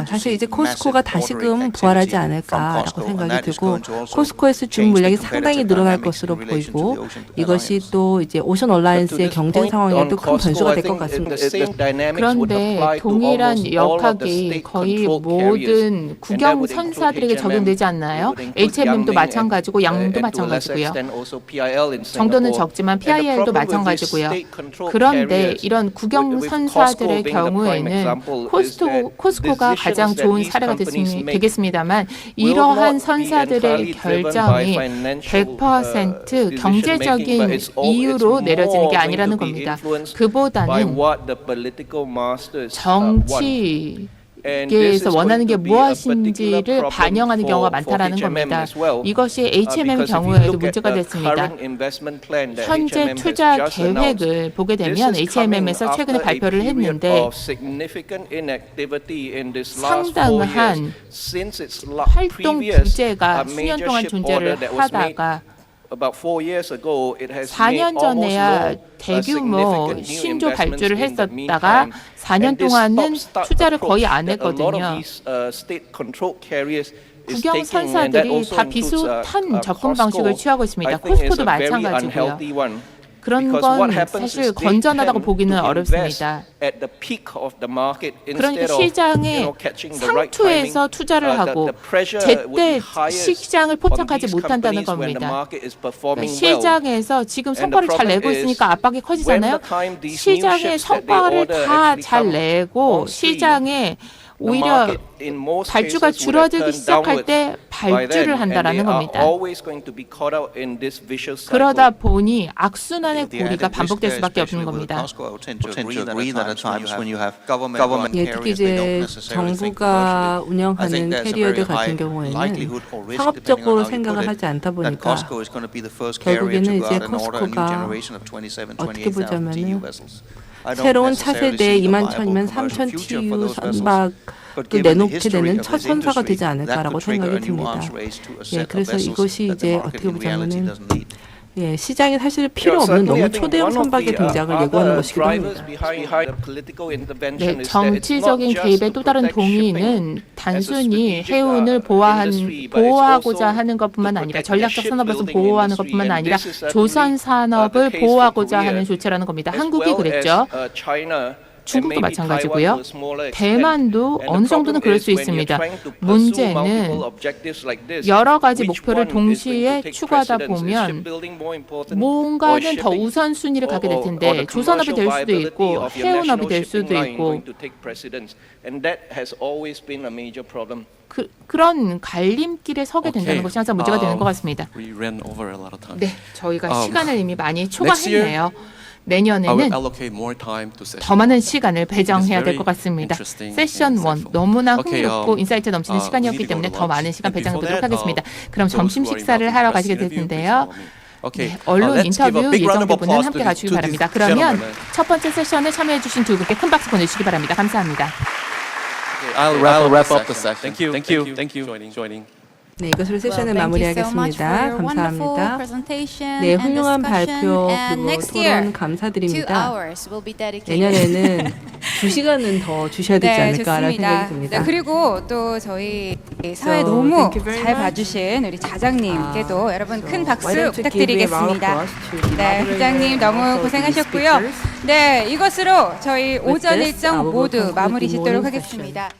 사실 이제 코스코가 다시금 부활하지 않을까라고 생각이 들고, 코스코에서 준 물량이 상당히 늘어날 것으로 보이고, 이것이 또 이제 오션 얼라이언스의 경쟁 상황에도 큰 변수가 될 것 같습니다. 그런데 동일한 역학이 거의 모든 국영 선사들에게 적용되지 않나요? H&M도 마찬가지고 양도 마찬가지고요. 정도는 적지만 PIL도 마찬가지고요. 그런데 이런 국영 선사들의 경우에는 코스코가 가장 좋은 사례가 되겠습니다만, 이러한 선사들의 결정이 100% 경제적인 이유로 내려지는 게 아니라는 겁니다. 그보다는 정치계에서 원하는 게 무엇인지를 반영하는 경우가 많다라는 겁니다. 이것이 H&M 경우에도 문제가 됐습니다. 현재 투자 계획을 보게 되면 H&M에서 최근에 발표를 했는데 상당한 활동 부재가 수년 동안 존재를 하다가 4년 전에야 대규모 신조 발주를 했었다가 4년 동안은 투자를 거의 안 했거든요. 국영 선사들이 다 비슷한 접근 방식을 취하고 있습니다. 코스코도 마찬가지고요. 그런 건 사실 건전하다고 보기는 어렵습니다. 그러니까 시장의 상투에서 투자를 하고 제때 시장을 포착하지 못한다는 겁니다. 그러니까 시장에서 지금 성과를 잘 내고 있으니까 압박이 커지잖아요. 시장의 성과를 다 잘 내고 시장에 오히려 발주가 줄어들기 시작할 때 발주를 한다라는 겁니다. always going to be caught out in this vicious cycle. 그러다 보니 악순환의 고리가 반복될 수밖에 없는 겁니다. 예, 특히 이제 정부가 운영하는 캐리어들 같은 경우에는 상업적으로 생각을 하지 않다 보니까 결국에는 이제 코스코가 어떻게 보자면은 새로운 차세대 21,000이면 3,000 TU 선박을 내놓게 되는 첫 선사가 되지 않을까라고 생각이 듭니다. 예, 그래서 이것이 이제 어떻게 보자면은 예, 시장에 사실 필요 없는 너무 초대형 선박의 등장을 예고하는 것이기도 합니다. 네, 정치적인 개입의 또 다른 동의는 단순히 해운을 보호하고자 하는 것뿐만 아니라 전략적 산업에서 보호하는 것뿐만 아니라 조선 산업을 보호하고자 하는 조치라는 겁니다. 한국이 그랬죠. 중국도 마찬가지고요. 대만도 어느 정도는 그럴 수 있습니다. 문제는 여러 가지 목표를 동시에 추구하다 보면 뭔가는 더 우선순위를 가게 될 텐데 조선업이 될 수도 있고 해운업이 될 수도 있고 그런 갈림길에 서게 된다는 것이 항상 문제가 되는 것 같습니다. We ran over a lot of time. 네, 저희가 시간을 이미 많이 초과했네요. 내년에는 더 많은 시간을 배정해야 될 것 같습니다. 세션 1 너무나 흥미롭고 인사이트 넘치는 시간이었기 때문에 더 많은 시간 배정해 보도록 하겠습니다. 그럼 점심 식사를 하러 가시게 될 텐데요. 네, 언론 인터뷰 예정 부분은 함께 가주시기 바랍니다. 그러면 첫 번째 세션에 참여해 주신 두 분께 큰 박수 보내주시기 바랍니다. 감사합니다. I'll wrap up the section. Thank you. Joining. 네, 이것으로 세션을 마무리하겠습니다. 감사합니다. 네, 훌륭한 발표 그리고 토론 감사드립니다. 내년에는 2시간은 더 주셔야 되지 않을까라는 생각이 듭니다. 네, 그리고 또 저희 사회 너무 잘 봐주신 우리 자장님께도 여러분 큰 박수 부탁드리겠습니다. 네, 부장님 너무 고생하셨고요. 네, 이것으로 저희 오전 일정 모두 마무리 짓도록 하겠습니다.